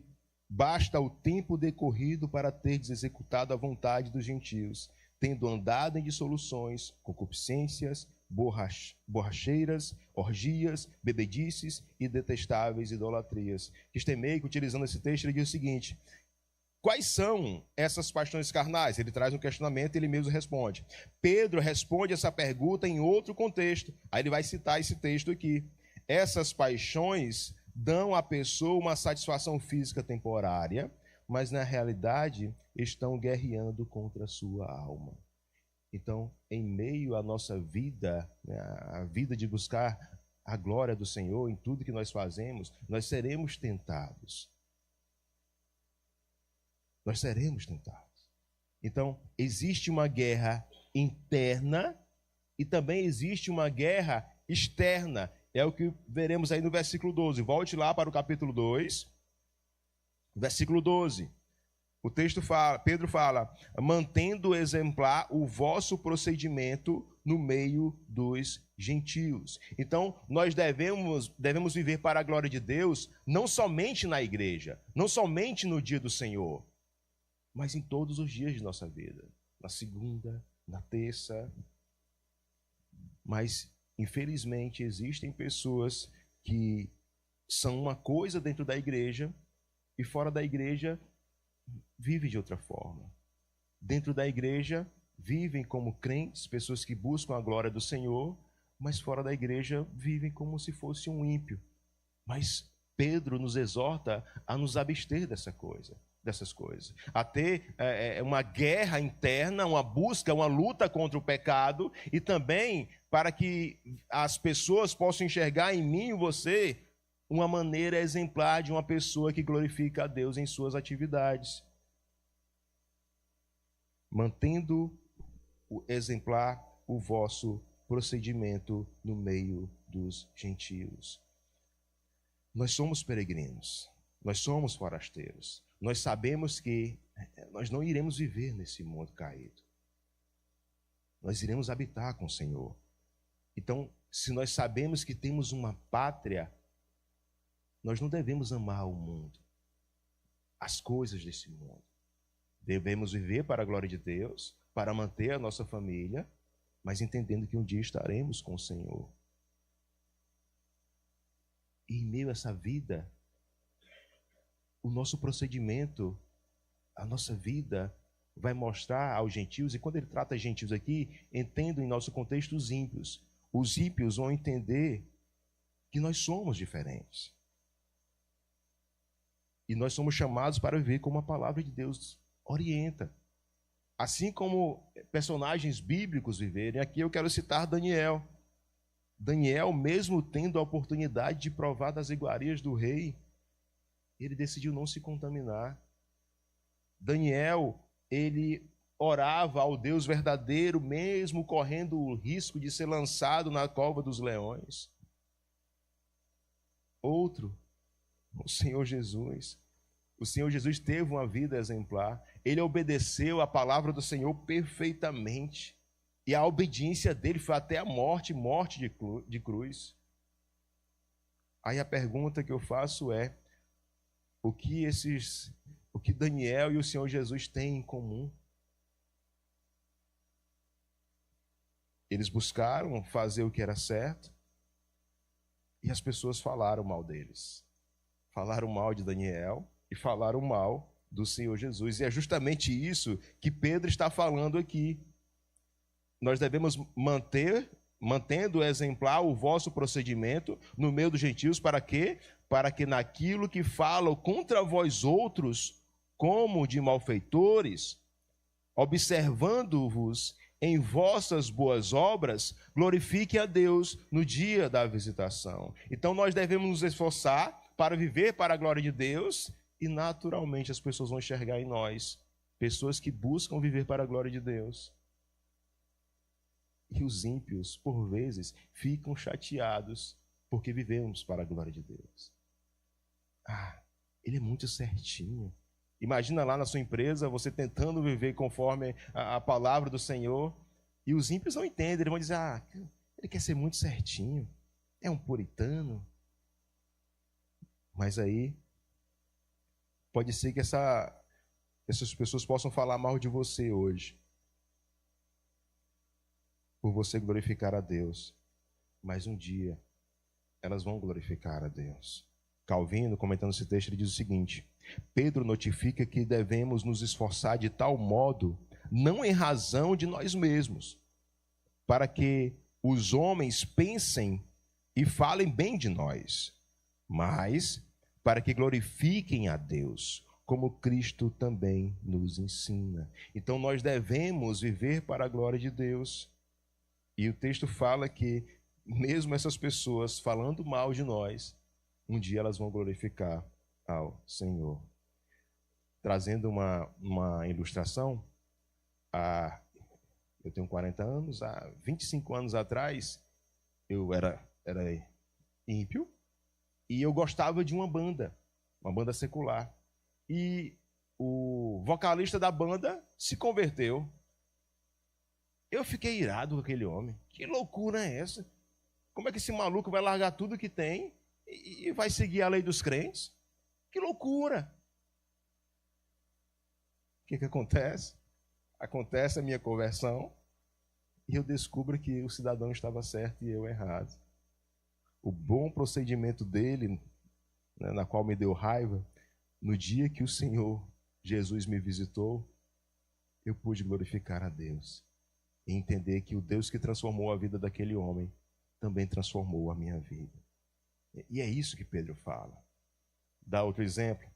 basta o tempo decorrido para teres executado a vontade dos gentios, tendo andado em dissoluções, concupiscências, borracheiras, orgias, bebedices e detestáveis idolatrias. Kistermeik, utilizando esse texto, ele diz o seguinte: quais são essas paixões carnais? Ele traz um questionamento e ele mesmo responde. Pedro responde essa pergunta em outro contexto. Aí ele vai citar esse texto aqui. Essas paixões dão à pessoa uma satisfação física temporária, mas na realidade estão guerreando contra a sua alma. Então, em meio à nossa vida, né, a vida de buscar a glória do Senhor em tudo que nós fazemos, nós seremos tentados. Nós seremos tentados. Então, existe uma guerra interna e também existe uma guerra externa. É o que veremos aí no versículo 12. Volte lá para o capítulo 2, versículo 12. O texto fala, Pedro fala, mantendo exemplar o vosso procedimento no meio dos gentios. Então, nós devemos viver para a glória de Deus, não somente na igreja, não somente no dia do Senhor, mas em todos os dias de nossa vida. Na segunda, na terça. Mas, infelizmente, existem pessoas que são uma coisa dentro da igreja e fora da igreja vivem de outra forma. Dentro da igreja vivem como crentes, pessoas que buscam a glória do Senhor, mas fora da igreja vivem como se fosse um ímpio. Mas Pedro nos exorta a nos abster dessas coisas, a ter uma guerra interna, uma busca, uma luta contra o pecado, e também para que as pessoas possam enxergar em mim e você uma maneira exemplar de uma pessoa que glorifica a Deus em suas atividades, mantendo o exemplar o vosso procedimento no meio dos gentios. Nós somos peregrinos, nós somos forasteiros, nós sabemos que nós não iremos viver nesse mundo caído, nós iremos habitar com o Senhor. Então, se nós sabemos que temos uma pátria, nós não devemos amar o mundo, as coisas desse mundo. Devemos viver para a glória de Deus, para manter a nossa família, mas entendendo que um dia estaremos com o Senhor. E em meio a essa vida, o nosso procedimento, a nossa vida vai mostrar aos gentios, e quando ele trata gentios aqui, entendo em nosso contexto os ímpios. Os ímpios vão entender que nós somos diferentes. E nós somos chamados para viver como a palavra de Deus orienta. Assim como personagens bíblicos viverem, aqui eu quero citar Daniel. Daniel, mesmo tendo a oportunidade de provar das iguarias do rei, ele decidiu não se contaminar. Daniel, ele orava ao Deus verdadeiro, mesmo correndo o risco de ser lançado na cova dos leões. Outro, o Senhor Jesus. O Senhor Jesus teve uma vida exemplar. Ele obedeceu a palavra do Senhor perfeitamente. E a obediência dele foi até a morte de cruz. Aí a pergunta que eu faço é: o que Daniel e o Senhor Jesus têm em comum? Eles buscaram fazer o que era certo, e as pessoas falaram mal deles. Falaram mal de Daniel e falaram mal do Senhor Jesus. E é justamente isso que Pedro está falando aqui. Nós devemos mantendo exemplar o vosso procedimento no meio dos gentios, para quê? Para que naquilo que falam contra vós outros, como de malfeitores, observando-vos em vossas boas obras, glorifique a Deus no dia da visitação. Então nós devemos nos esforçar para viver para a glória de Deus, e naturalmente as pessoas vão enxergar em nós pessoas que buscam viver para a glória de Deus. E os ímpios, por vezes, ficam chateados porque vivemos para a glória de Deus. Ele é muito certinho. Imagina lá na sua empresa, você tentando viver conforme a palavra do Senhor, e os ímpios não entendem, eles vão dizer: ele quer ser muito certinho, é um puritano. Mas aí, pode ser que essas pessoas possam falar mal de você hoje, por você glorificar a Deus. Mas um dia, elas vão glorificar a Deus. Calvino, comentando esse texto, ele diz o seguinte: Pedro notifica que devemos nos esforçar de tal modo, não em razão de nós mesmos, para que os homens pensem e falem bem de nós, mas para que glorifiquem a Deus, como Cristo também nos ensina. Então nós devemos viver para a glória de Deus. E o texto fala que mesmo essas pessoas falando mal de nós, um dia elas vão glorificar ao Senhor. Trazendo uma ilustração, eu tenho 40 anos, há 25 anos atrás, eu era ímpio, e eu gostava de uma banda secular. E o vocalista da banda se converteu. Eu fiquei irado com aquele homem. Que loucura é essa? Como é que esse maluco vai largar tudo que tem e vai seguir a lei dos crentes? Que loucura! O que acontece? Acontece a minha conversão e eu descubro que o cidadão estava certo e eu errado. O bom procedimento dele, né, na qual me deu raiva, no dia que o Senhor Jesus me visitou, eu pude glorificar a Deus e entender que o Deus que transformou a vida daquele homem também transformou a minha vida. E é isso que Pedro fala. Dá outro exemplo.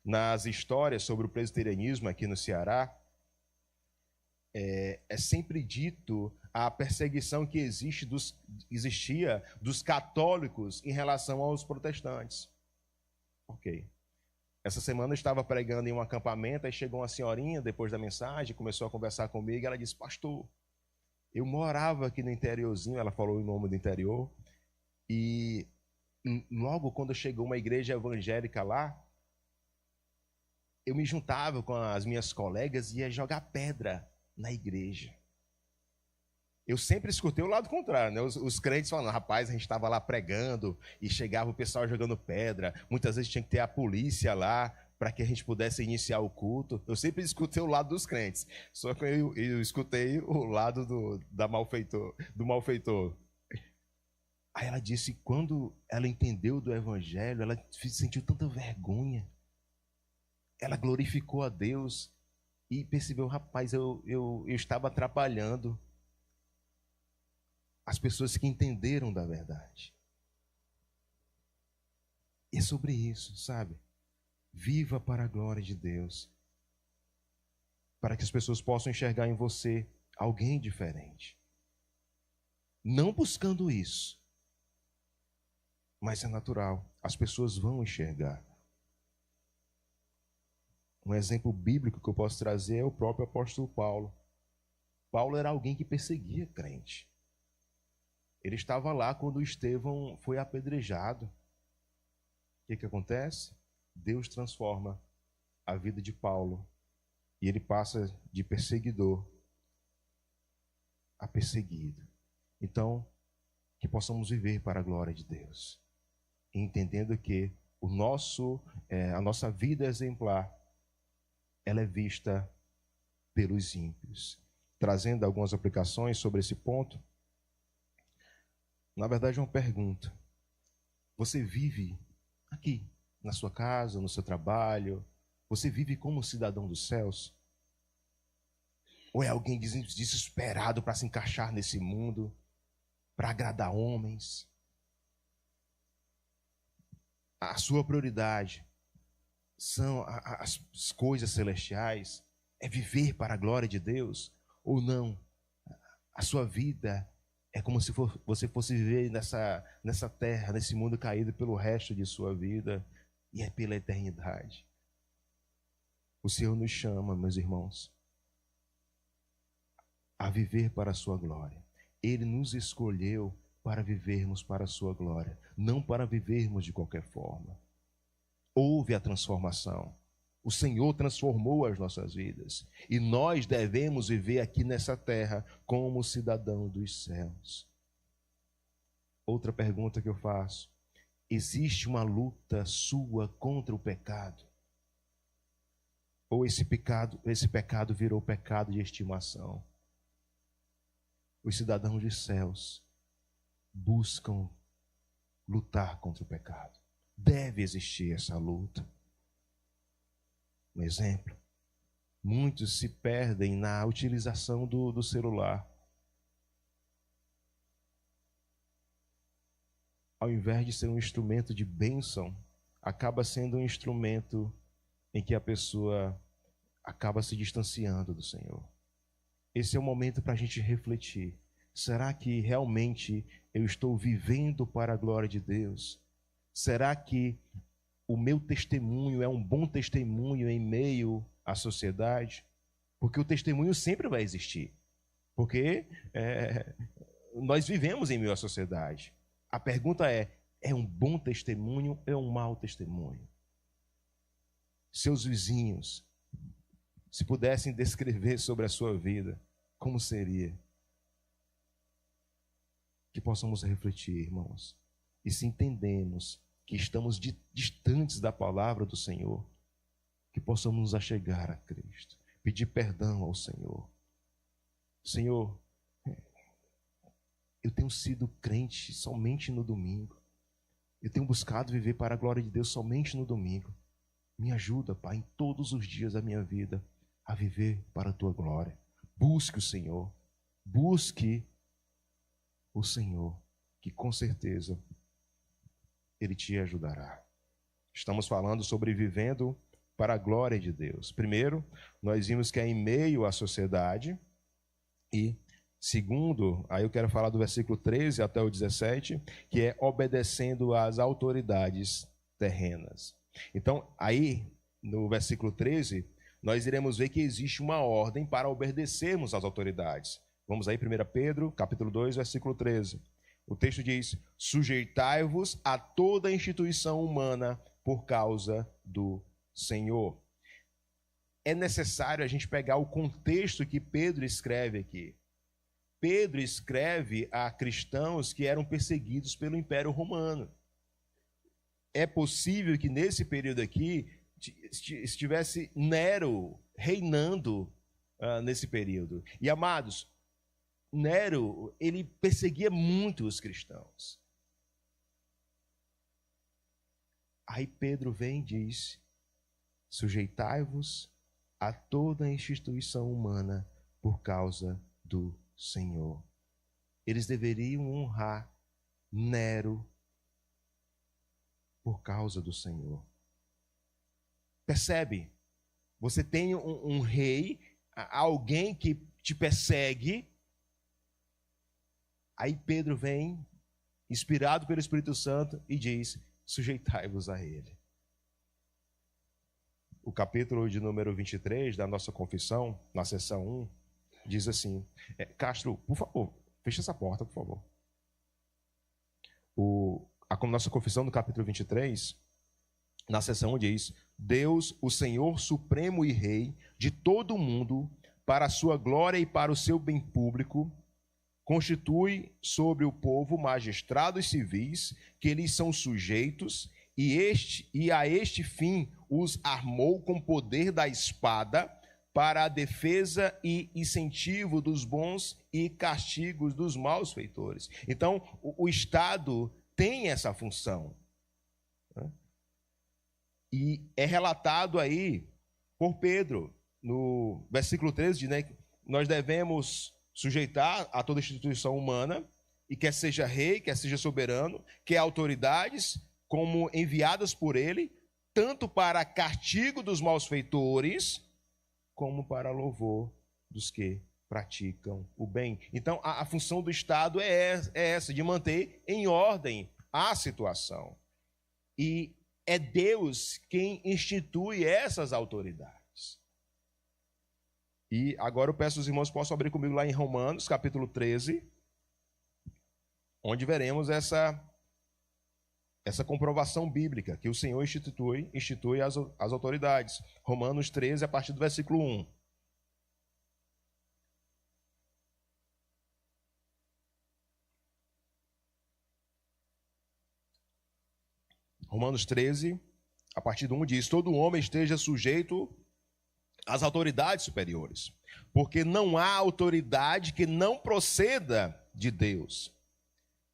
Nas histórias sobre o presbiterianismo aqui no Ceará, é sempre dito a perseguição que existia dos católicos em relação aos protestantes. Ok. Essa semana eu estava pregando em um acampamento, aí chegou uma senhorinha, depois da mensagem, começou a conversar comigo, e ela disse: pastor, eu morava aqui no interiorzinho, ela falou o nome do interior, e logo quando chegou uma igreja evangélica lá, eu me juntava com as minhas colegas e ia jogar pedra na igreja. Eu sempre escutei o lado contrário, né? Os crentes falando: rapaz, a gente estava lá pregando e chegava o pessoal jogando pedra. Muitas vezes tinha que ter a polícia lá para que a gente pudesse iniciar o culto. Eu sempre escutei o lado dos crentes, só que eu escutei o lado do malfeitor. Aí ela disse, quando ela entendeu do evangelho, ela sentiu tanta vergonha. Ela glorificou a Deus e percebeu: rapaz, eu estava atrapalhando as pessoas que entenderam da verdade. E é sobre isso, sabe? Viva para a glória de Deus, para que as pessoas possam enxergar em você alguém diferente. Não buscando isso, mas é natural, as pessoas vão enxergar. Um exemplo bíblico que eu posso trazer é o próprio apóstolo Paulo. Paulo era alguém que perseguia crente. Ele estava lá quando Estevão foi apedrejado. O que acontece? Deus transforma a vida de Paulo e ele passa de perseguidor a perseguido. Então, que possamos viver para a glória de Deus, entendendo que a nossa vida exemplar, ela é vista pelos ímpios. Trazendo algumas aplicações sobre esse ponto, na verdade é uma pergunta. Você vive aqui, na sua casa, no seu trabalho? Você vive como cidadão dos céus? Ou é alguém desesperado para se encaixar nesse mundo, para agradar homens? A sua prioridade são as coisas celestiais? É viver para a glória de Deus? Ou não? A sua vida é como se você fosse viver nessa terra, nesse mundo caído pelo resto de sua vida, e é pela eternidade. O Senhor nos chama, meus irmãos, a viver para a sua glória. Ele nos escolheu para vivermos para a sua glória, não para vivermos de qualquer forma. Houve a transformação. O Senhor transformou as nossas vidas. E nós devemos viver aqui nessa terra como cidadão dos céus. Outra pergunta que eu faço: existe uma luta sua contra o pecado? Ou esse pecado virou pecado de estimação? Os cidadãos dos céus buscam lutar contra o pecado. Deve existir essa luta. Um exemplo: muitos se perdem na utilização do celular. Ao invés de ser um instrumento de bênção, acaba sendo um instrumento em que a pessoa acaba se distanciando do Senhor. Esse é o momento para a gente refletir. Será que realmente eu estou vivendo para a glória de Deus? Será que o meu testemunho é um bom testemunho em meio à sociedade? Porque o testemunho sempre vai existir. Porque nós vivemos em meio à sociedade. A pergunta é um bom testemunho ou é um mau testemunho? Seus vizinhos, se pudessem descrever sobre a sua vida, como seria? Que possamos refletir, irmãos. E se entendemos que estamos distantes da palavra do Senhor, que possamos nos achegar a Cristo, pedir perdão ao Senhor. Senhor, eu tenho sido crente somente no domingo. Eu tenho buscado viver para a glória de Deus somente no domingo. Me ajuda, Pai, em todos os dias da minha vida a viver para a Tua glória. Busque o Senhor. Busque o Senhor. que com certeza Ele te ajudará. Estamos falando sobre vivendo para a glória de Deus. Primeiro, nós vimos que é em meio à sociedade. E segundo, aí eu quero falar do versículo 13 até o 17, que é obedecendo às autoridades terrenas. Então, aí, no versículo 13, nós iremos ver que existe uma ordem para obedecermos às autoridades. Vamos aí, 1 Pedro, capítulo 2, versículo 13. O texto diz: sujeitai-vos a toda instituição humana por causa do Senhor. É necessário a gente pegar o contexto que Pedro escreve aqui. Pedro escreve a cristãos que eram perseguidos pelo Império Romano. É possível que nesse período aqui estivesse Nero reinando nesse período. E, amados, Nero, ele perseguia muito os cristãos. Aí Pedro vem e diz: sujeitai-vos a toda a instituição humana por causa do Senhor. Eles deveriam honrar Nero por causa do Senhor. Percebe? Você tem um rei, alguém que te persegue. Aí Pedro vem, inspirado pelo Espírito Santo, e diz: sujeitai-vos a ele. O capítulo de número 23 da nossa confissão, na seção 1, diz assim... Castro, por favor, feche essa porta, por favor. A nossa confissão no capítulo 23, na seção 1 diz: Deus, o Senhor Supremo e Rei de todo o mundo, para a sua glória e para o seu bem público, constitui sobre o povo magistrados civis que lhes são sujeitos, e a este fim os armou com poder da espada para a defesa e incentivo dos bons e castigos dos maus feitores. Então, o Estado tem essa função. E é relatado aí por Pedro, no versículo 13, né, que nós devemos sujeitar a toda instituição humana, e quer seja rei, quer seja soberano, quer autoridades, como enviadas por ele, tanto para castigo dos malfeitores, como para louvor dos que praticam o bem. Então, a função do Estado é essa, de manter em ordem a situação. E é Deus quem institui essas autoridades. E agora eu peço aos irmãos que possam abrir comigo lá em Romanos, capítulo 13, onde veremos essa comprovação bíblica, que o Senhor institui as autoridades. Romanos 13, a partir do versículo 1. Romanos 13, a partir do 1 diz: todo homem esteja sujeito às autoridades superiores, porque não há autoridade que não proceda de Deus.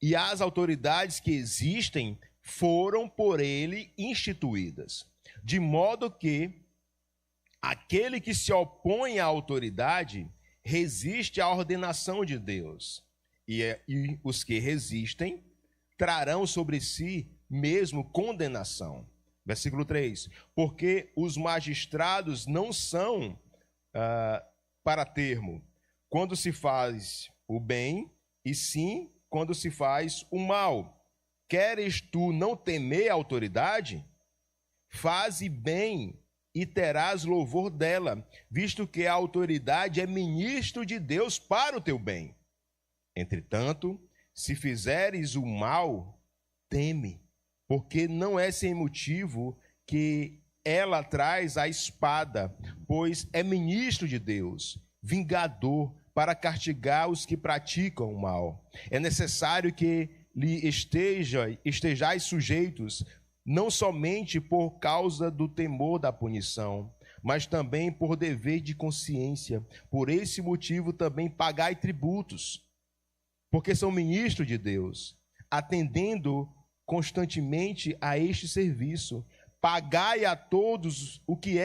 E as autoridades que existem foram por ele instituídas, de modo que aquele que se opõe à autoridade resiste à ordenação de Deus, e os que resistem trarão sobre si mesmo condenação. Versículo 3: porque os magistrados não são para termo quando se faz o bem, e sim quando se faz o mal. Queres tu não temer a autoridade? Faze bem e terás louvor dela, visto que a autoridade é ministro de Deus para o teu bem. Entretanto, se fizeres o mal, teme, porque não é sem motivo que ela traz a espada, pois é ministro de Deus, vingador, para castigar os que praticam o mal. É necessário que lhe estejais sujeitos, não somente por causa do temor da punição, mas também por dever de consciência. Por esse motivo também pagai tributos, porque são ministros de Deus, atendendo constantemente a este serviço. Pagai a todos o que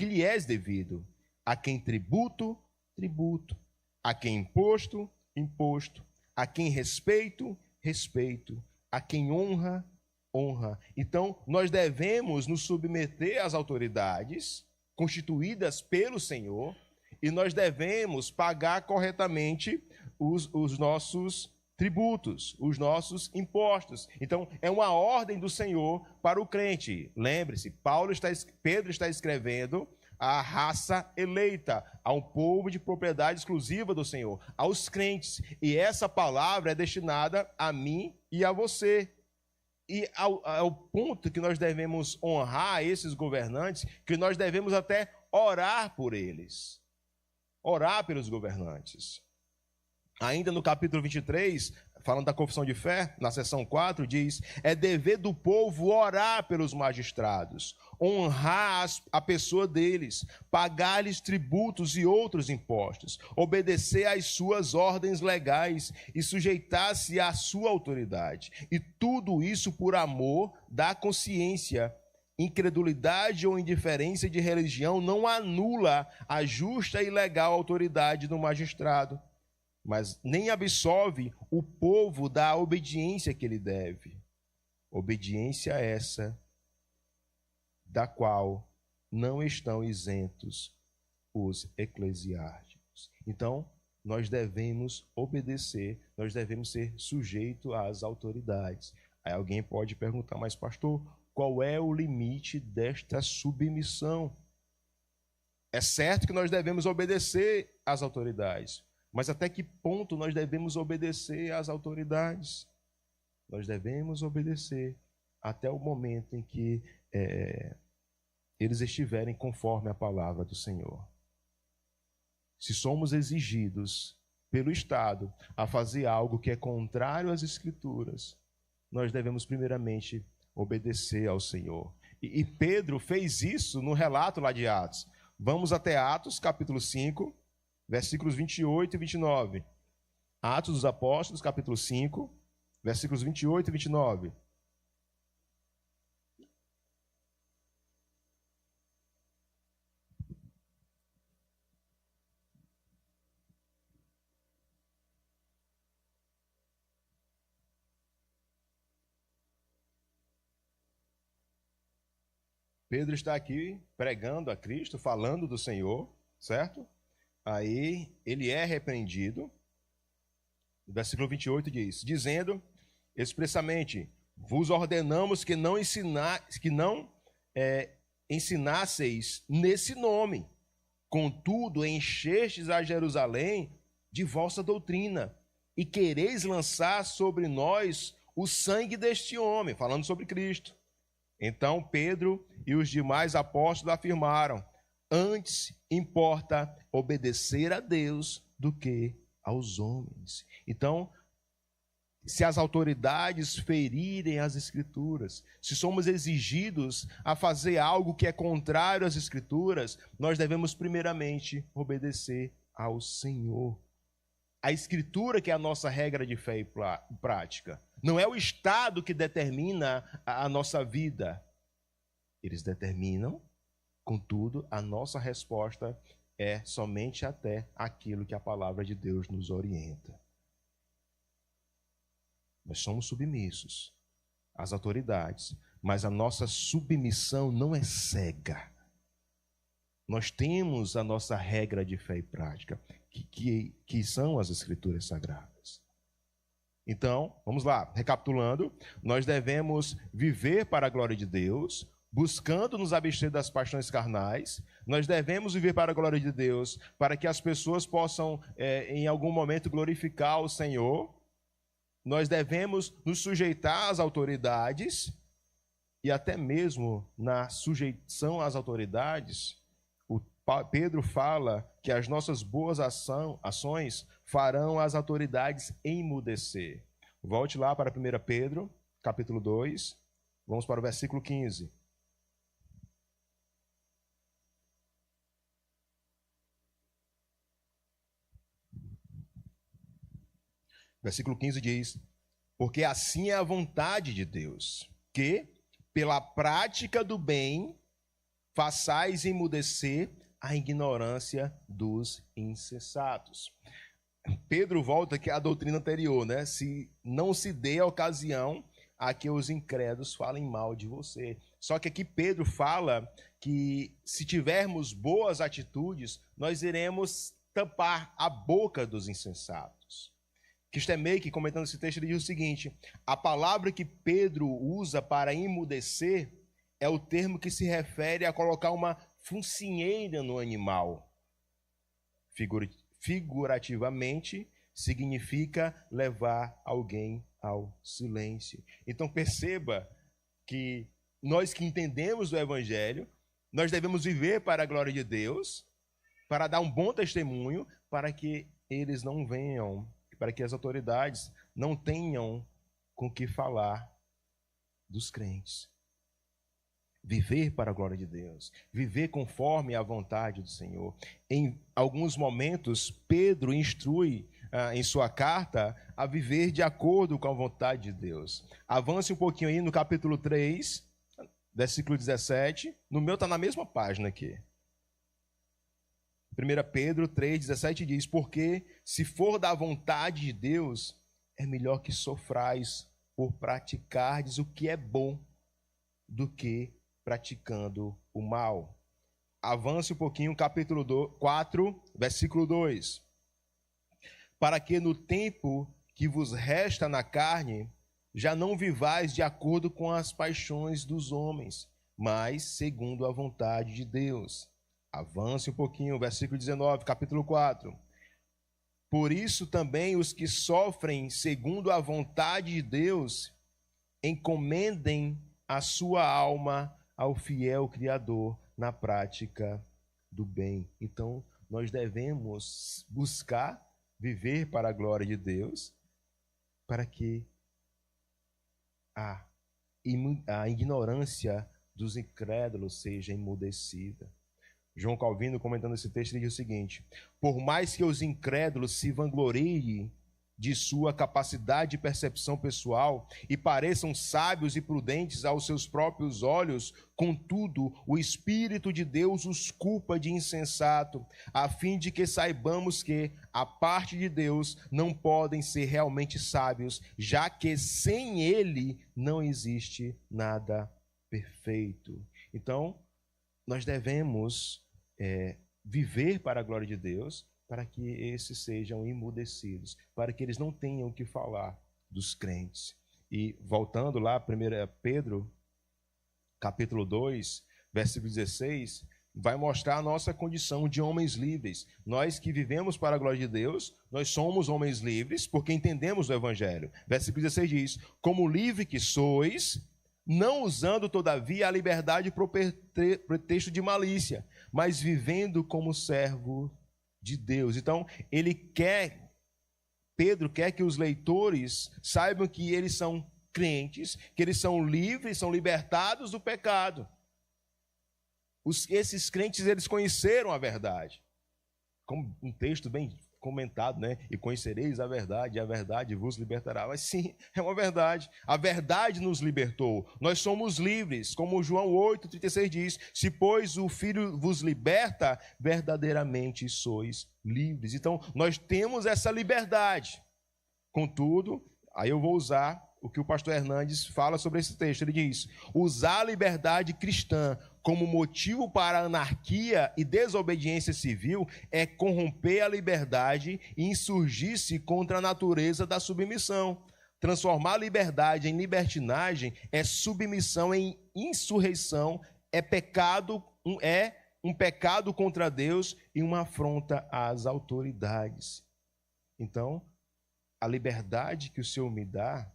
lhe é devido. A quem tributo, tributo. A quem imposto, imposto. A quem respeito, respeito. A quem honra, honra. Então, nós devemos nos submeter às autoridades constituídas pelo Senhor e nós devemos pagar corretamente os nossos tributos, os nossos impostos. Então, é uma ordem do Senhor para o crente. Lembre-se, Pedro está escrevendo à raça eleita, a um povo de propriedade exclusiva do Senhor, aos crentes. E essa palavra é destinada a mim e a você. E ao ponto que nós devemos honrar esses governantes, que nós devemos até orar por eles. Orar pelos governantes. Ainda no capítulo 23, falando da confissão de fé, na seção 4, diz: é dever do povo orar pelos magistrados, honrar a pessoa deles, pagar-lhes tributos e outros impostos, obedecer às suas ordens legais e sujeitar-se à sua autoridade. E tudo isso por amor da consciência. Incredulidade ou indiferença de religião não anula a justa e legal autoridade do magistrado, mas nem absolve o povo da obediência que ele deve. Obediência essa da qual não estão isentos os eclesiásticos. Então, nós devemos obedecer, nós devemos ser sujeitos às autoridades. Aí alguém pode perguntar, mas pastor, qual é o limite desta submissão? É certo que nós devemos obedecer às autoridades, mas até que ponto nós devemos obedecer às autoridades? Nós devemos obedecer até o momento em que eles estiverem conforme a palavra do Senhor. Se somos exigidos pelo Estado a fazer algo que é contrário às Escrituras, nós devemos primeiramente obedecer ao Senhor. E Pedro fez isso no relato lá de Atos. Vamos até Atos, capítulo 5, versículos 28 e 29. Atos dos Apóstolos, capítulo 5, versículos 28 e 29. Pedro está aqui pregando a Cristo, falando do Senhor, certo? Aí ele é repreendido. O versículo 28 diz: dizendo expressamente: vos ordenamos que não ensinasseis nesse nome. Contudo, enchestes a Jerusalém de vossa doutrina, e quereis lançar sobre nós o sangue deste homem, falando sobre Cristo. Então Pedro e os demais apóstolos afirmaram: antes importa obedecer a Deus do que aos homens. Então, se as autoridades ferirem as Escrituras, se somos exigidos a fazer algo que é contrário às Escrituras, nós devemos primeiramente obedecer ao Senhor. A Escritura que é a nossa regra de fé e prática. Não é o Estado que determina a nossa vida. Eles determinam, contudo, a nossa resposta é somente até aquilo que a palavra de Deus nos orienta. Nós somos submissos às autoridades, mas a nossa submissão não é cega. Nós temos a nossa regra de fé e prática, que são as Escrituras Sagradas. Então, vamos lá, recapitulando, nós devemos viver para a glória de Deus, buscando nos abster das paixões carnais. Nós devemos viver para a glória de Deus, para que as pessoas possam, em algum momento, glorificar o Senhor. Nós devemos nos sujeitar às autoridades, e até mesmo na sujeição às autoridades, Pedro fala que as nossas boas ações farão as autoridades emudecer. Volte lá para 1 Pedro, capítulo 2, vamos para o versículo 15. Versículo 15 diz: porque assim é a vontade de Deus, que, pela prática do bem, façais emudecer a ignorância dos insensatos. Pedro volta aqui à doutrina anterior, né? Se não se dê a ocasião a que os incrédulos falem mal de você. Só que aqui Pedro fala que se tivermos boas atitudes, nós iremos tampar a boca dos insensatos. Kistemeik, comentando esse texto, ele diz o seguinte: a palavra que Pedro usa para emudecer é o termo que se refere a colocar uma focinheira no animal. Figurativamente, significa levar alguém ao silêncio. Então perceba que nós que entendemos o Evangelho, nós devemos viver para a glória de Deus, para dar um bom testemunho, para que eles não venham, para que as autoridades não tenham com que falar dos crentes. Viver para a glória de Deus, viver conforme a vontade do Senhor. Em alguns momentos, Pedro instrui em sua carta a viver de acordo com a vontade de Deus. Avance um pouquinho aí no capítulo 3, versículo 17. No meu está na mesma página aqui. 1 Pedro 3, 17 diz: porque se for da vontade de Deus, é melhor que sofrais por praticardes o que é bom do que praticando o mal. Avance um pouquinho, capítulo 4, versículo 2. Para que no tempo que vos resta na carne, já não vivais de acordo com as paixões dos homens, mas segundo a vontade de Deus. Avance um pouquinho, versículo 19, capítulo 4. Por isso também os que sofrem segundo a vontade de Deus, encomendem a sua alma ao fiel Criador na prática do bem. Então, nós devemos buscar viver para a glória de Deus, para que a ignorância dos incrédulos seja emudecida. João Calvino, comentando esse texto, diz o seguinte: por mais que os incrédulos se vangloriem de sua capacidade de percepção pessoal e pareçam sábios e prudentes aos seus próprios olhos, contudo, o Espírito de Deus os culpa de insensato, a fim de que saibamos que, a parte de Deus, não podem ser realmente sábios, já que sem Ele não existe nada perfeito. Então, nós devemos viver para a glória de Deus, para que esses sejam emudecidos, para que eles não tenham que falar dos crentes. E voltando lá, 1 Pedro, capítulo 2, versículo 16, vai mostrar a nossa condição de homens livres. Nós que vivemos para a glória de Deus, nós somos homens livres, porque entendemos o Evangelho. Versículo 16 diz: como livre que sois, não usando, todavia, a liberdade por pretexto de malícia, mas vivendo como servo de Deus. Então, Pedro quer que os leitores saibam que eles são crentes, que eles são livres, são libertados do pecado. Esses crentes, eles conheceram a verdade. Como um texto bem comentado, né? E conhecereis a verdade, e a verdade vos libertará. Mas sim, é uma verdade. A verdade nos libertou. Nós somos livres, como João 8,36 diz: se, pois, o Filho vos liberta, verdadeiramente sois livres. Então, nós temos essa liberdade. Contudo, aí eu vou usar o que o pastor Hernandes fala sobre esse texto. Ele diz: usar a liberdade cristã como motivo para a anarquia e desobediência civil é corromper a liberdade e insurgir-se contra a natureza da submissão. Transformar a liberdade em libertinagem é submissão em insurreição, é um pecado contra Deus e uma afronta às autoridades. Então, a liberdade que o Senhor me dá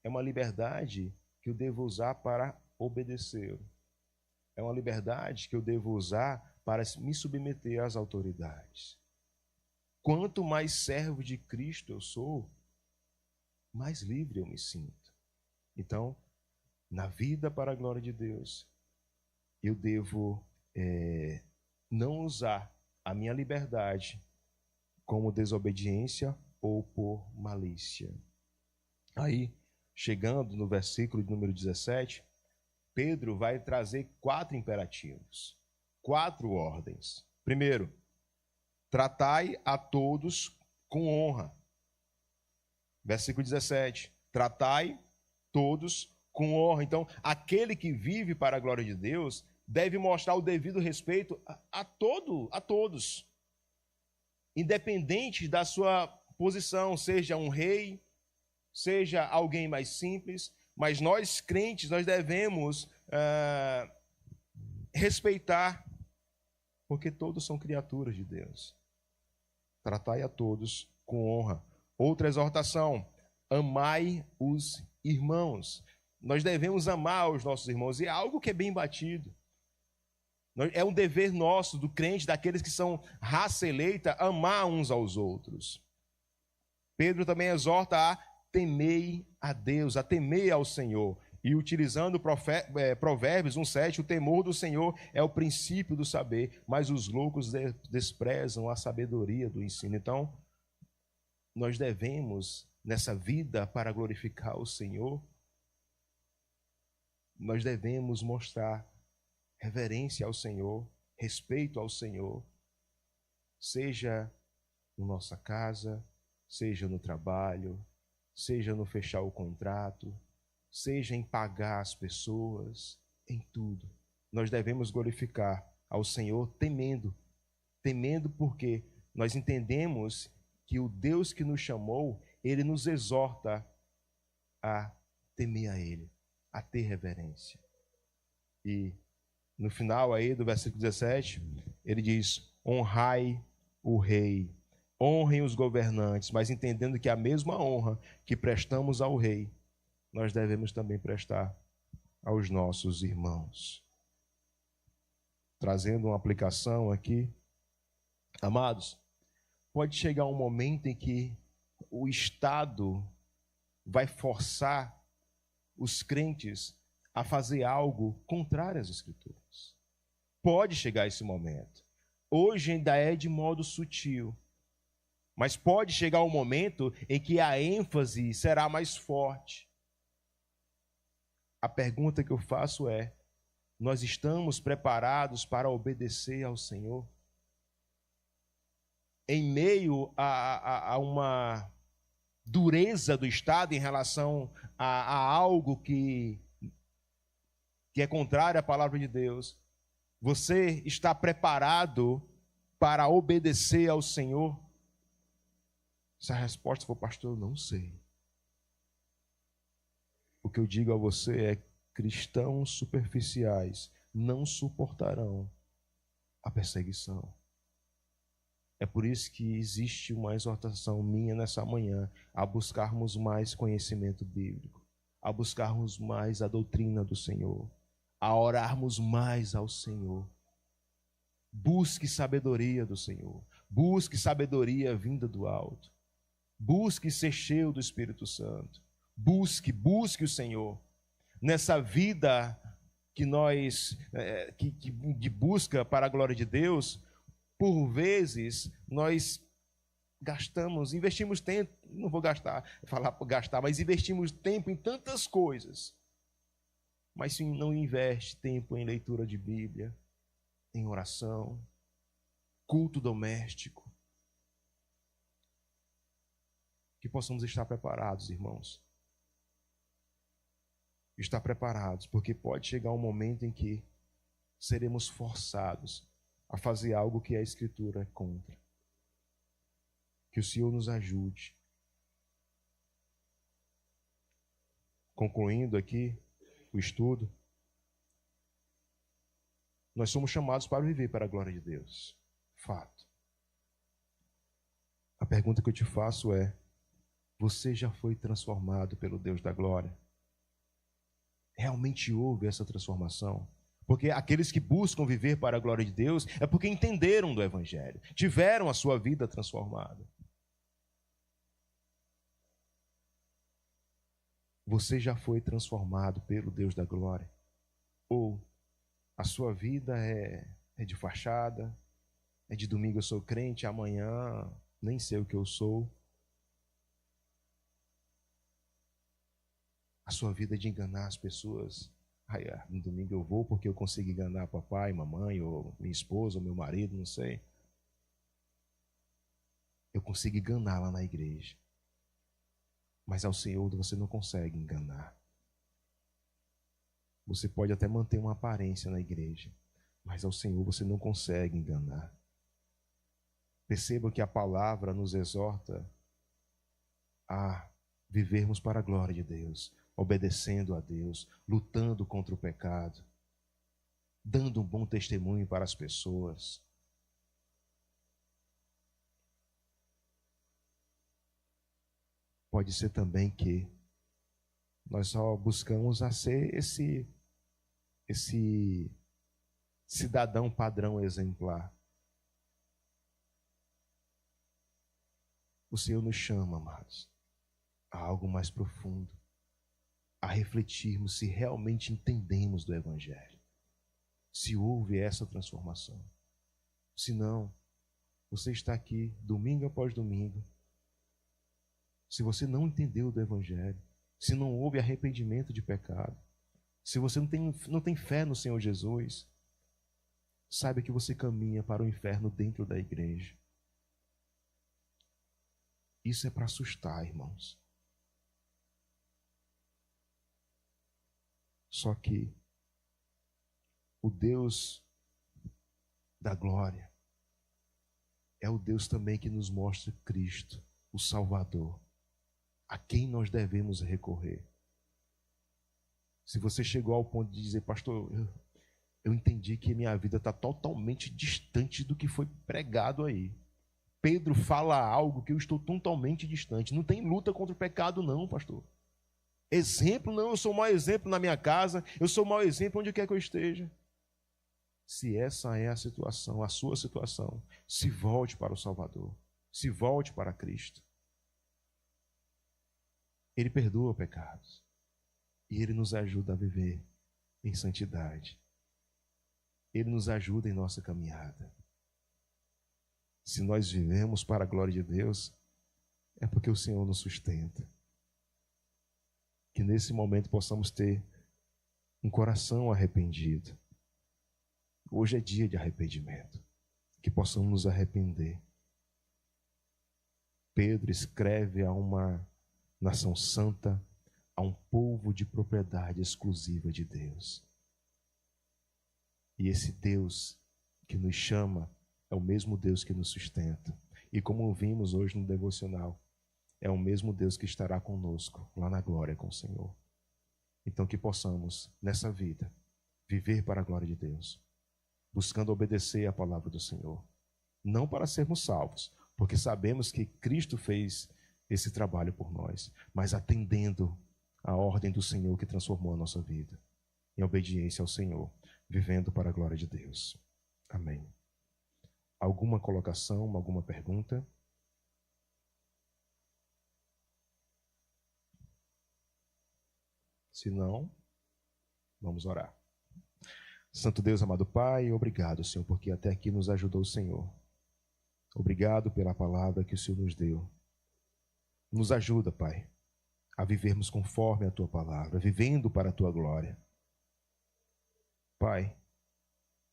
é uma liberdade que eu devo usar para obedecer. É uma liberdade que eu devo usar para me submeter às autoridades. Quanto mais servo de Cristo eu sou, mais livre eu me sinto. Então, na vida para a glória de Deus, eu devo não usar a minha liberdade como desobediência ou por malícia. Aí, chegando no versículo de número 17, Pedro vai trazer 4 imperativos, 4 ordens. Primeiro, tratai a todos com honra. Versículo 17. Tratai todos com honra. Então, aquele que vive para a glória de Deus deve mostrar o devido respeito a todos, independente da sua posição, seja um rei, seja alguém mais simples, mas nós crentes, nós devemos respeitar, porque todos são criaturas de Deus. Tratai a todos com honra. Outra exortação, amai os irmãos. Nós devemos amar os nossos irmãos, e é algo que é bem batido. É um dever nosso, do crente, daqueles que são raça eleita, amar uns aos outros. Pedro também exorta a temei a Deus, a temer ao Senhor. E utilizando Provérbios 1,7, o temor do Senhor é o princípio do saber, mas os loucos desprezam a sabedoria do ensino. Então, nós devemos, nessa vida, para glorificar o Senhor, nós devemos mostrar reverência ao Senhor, respeito ao Senhor, seja na nossa casa, seja no trabalho, seja no fechar o contrato, seja em pagar as pessoas, em tudo. Nós devemos glorificar ao Senhor temendo porque nós entendemos que o Deus que nos chamou, Ele nos exorta a temer a Ele, a ter reverência. E no final aí do versículo 17, ele diz, honrai o rei, honrem os governantes, mas entendendo que a mesma honra que prestamos ao rei, nós devemos também prestar aos nossos irmãos. Trazendo uma aplicação aqui, amados, pode chegar um momento em que o Estado vai forçar os crentes a fazer algo contrário às Escrituras. Pode chegar esse momento. Hoje ainda é de modo sutil, mas pode chegar um momento em que a ênfase será mais forte. A pergunta que eu faço é, nós estamos preparados para obedecer ao Senhor? Em meio a uma dureza do Estado em relação a algo que é contrário à palavra de Deus, você está preparado para obedecer ao Senhor? Se a resposta for, pastor, eu não sei. O que eu digo a você é, cristãos superficiais não suportarão a perseguição. É por isso que existe uma exortação minha nessa manhã a buscarmos mais conhecimento bíblico, a buscarmos mais a doutrina do Senhor, a orarmos mais ao Senhor. Busque sabedoria do Senhor, busque sabedoria vinda do alto, busque ser cheio do Espírito Santo, busque o Senhor. Nessa vida que nós, de busca para a glória de Deus, por vezes nós investimos tempo, não vou falar por gastar, mas investimos tempo em tantas coisas, mas se não investe tempo em leitura de Bíblia, em oração, culto doméstico, que possamos estar preparados, irmãos. Estar preparados, porque pode chegar um momento em que seremos forçados a fazer algo que a Escritura é contra. Que o Senhor nos ajude. Concluindo aqui o estudo, nós somos chamados para viver para a glória de Deus. Fato. A pergunta que eu te faço é, você já foi transformado pelo Deus da glória? Realmente houve essa transformação? Porque aqueles que buscam viver para a glória de Deus é porque entenderam do Evangelho, tiveram a sua vida transformada. Você já foi transformado pelo Deus da glória? Ou a sua vida é de fachada, é de domingo eu sou crente, amanhã nem sei o que eu sou? A sua vida é de enganar as pessoas. No domingo eu vou porque eu consigo enganar papai, mamãe, ou minha esposa, ou meu marido, não sei. eu consigo enganar lá na igreja. Mas ao Senhor você não consegue enganar. Você pode até manter uma aparência na igreja, mas ao Senhor você não consegue enganar. Perceba que a palavra nos exorta a vivermos para a glória de Deus, obedecendo a Deus, lutando contra o pecado, dando um bom testemunho para as pessoas. Pode ser também que nós só buscamos a ser esse cidadão padrão exemplar. O Senhor nos chama, amados, a algo mais profundo, a refletirmos se realmente entendemos do Evangelho, se houve essa transformação. Se não, você está aqui domingo após domingo. Se você não entendeu do Evangelho, se não houve arrependimento de pecado, se você não tem fé no Senhor Jesus, saiba que você caminha para o inferno dentro da igreja. Isso é para assustar, irmãos. Só que o Deus da glória é o Deus também que nos mostra Cristo, o Salvador, a quem nós devemos recorrer. Se você chegou ao ponto de dizer, pastor, eu entendi que minha vida está totalmente distante do que foi pregado aí. Pedro fala algo que eu estou totalmente distante. Não tem luta contra o pecado não, pastor. Exemplo não, eu sou o maior exemplo na minha casa, eu sou o maior exemplo onde quer que eu esteja. Se essa é a situação, a sua situação, se volte para o Salvador, se volte para Cristo. Ele perdoa pecados e Ele nos ajuda a viver em santidade. Ele nos ajuda em nossa caminhada. Se nós vivemos para a glória de Deus, é porque o Senhor nos sustenta. Que nesse momento possamos ter um coração arrependido. Hoje é dia de arrependimento. Que possamos nos arrepender. Pedro escreve a uma nação santa, a um povo de propriedade exclusiva de Deus. E esse Deus que nos chama é o mesmo Deus que nos sustenta. E como vimos hoje no devocional, é o mesmo Deus que estará conosco lá na glória com o Senhor. Então que possamos, nessa vida, viver para a glória de Deus, buscando obedecer a palavra do Senhor. Não para sermos salvos, porque sabemos que Cristo fez esse trabalho por nós, mas atendendo a ordem do Senhor que transformou a nossa vida, em obediência ao Senhor, vivendo para a glória de Deus. Amém. Alguma colocação, alguma pergunta? Se não, vamos orar. Santo Deus, amado Pai, obrigado, Senhor, porque até aqui nos ajudou o Senhor. Obrigado pela palavra que o Senhor nos deu. Nos ajuda, Pai, a vivermos conforme a Tua palavra, vivendo para a Tua glória. Pai,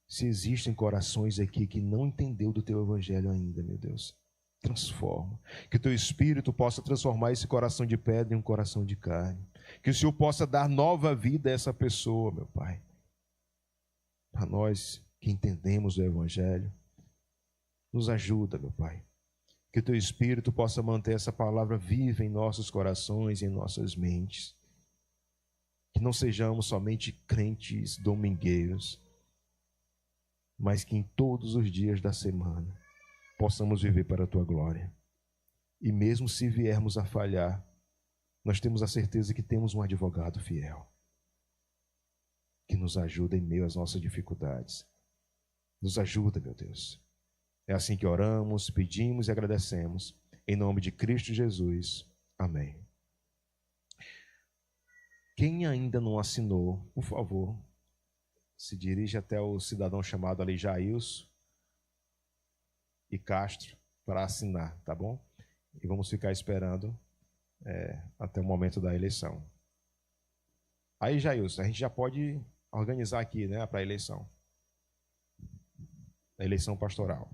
se existem corações aqui que não entendeu do Teu Evangelho ainda, meu Deus, transforma. Que o Teu Espírito possa transformar esse coração de pedra em um coração de carne. Que o Senhor possa dar nova vida a essa pessoa, meu Pai. Para nós que entendemos o Evangelho, nos ajuda, meu Pai. Que o Teu Espírito possa manter essa palavra viva em nossos corações e em nossas mentes. Que não sejamos somente crentes domingueiros, mas que em todos os dias da semana possamos viver para a Tua glória. E mesmo se viermos a falhar, nós temos a certeza que temos um advogado fiel, que nos ajuda em meio às nossas dificuldades. Nos ajuda, meu Deus. É assim que oramos, pedimos e agradecemos. Em nome de Cristo Jesus. Amém. Quem ainda não assinou, por favor, se dirige até o cidadão chamado ali Jailson e Castro para assinar, tá bom? E vamos ficar esperando até o momento da eleição. Aí, Jailson, a gente já pode organizar aqui, né, para a eleição pastoral.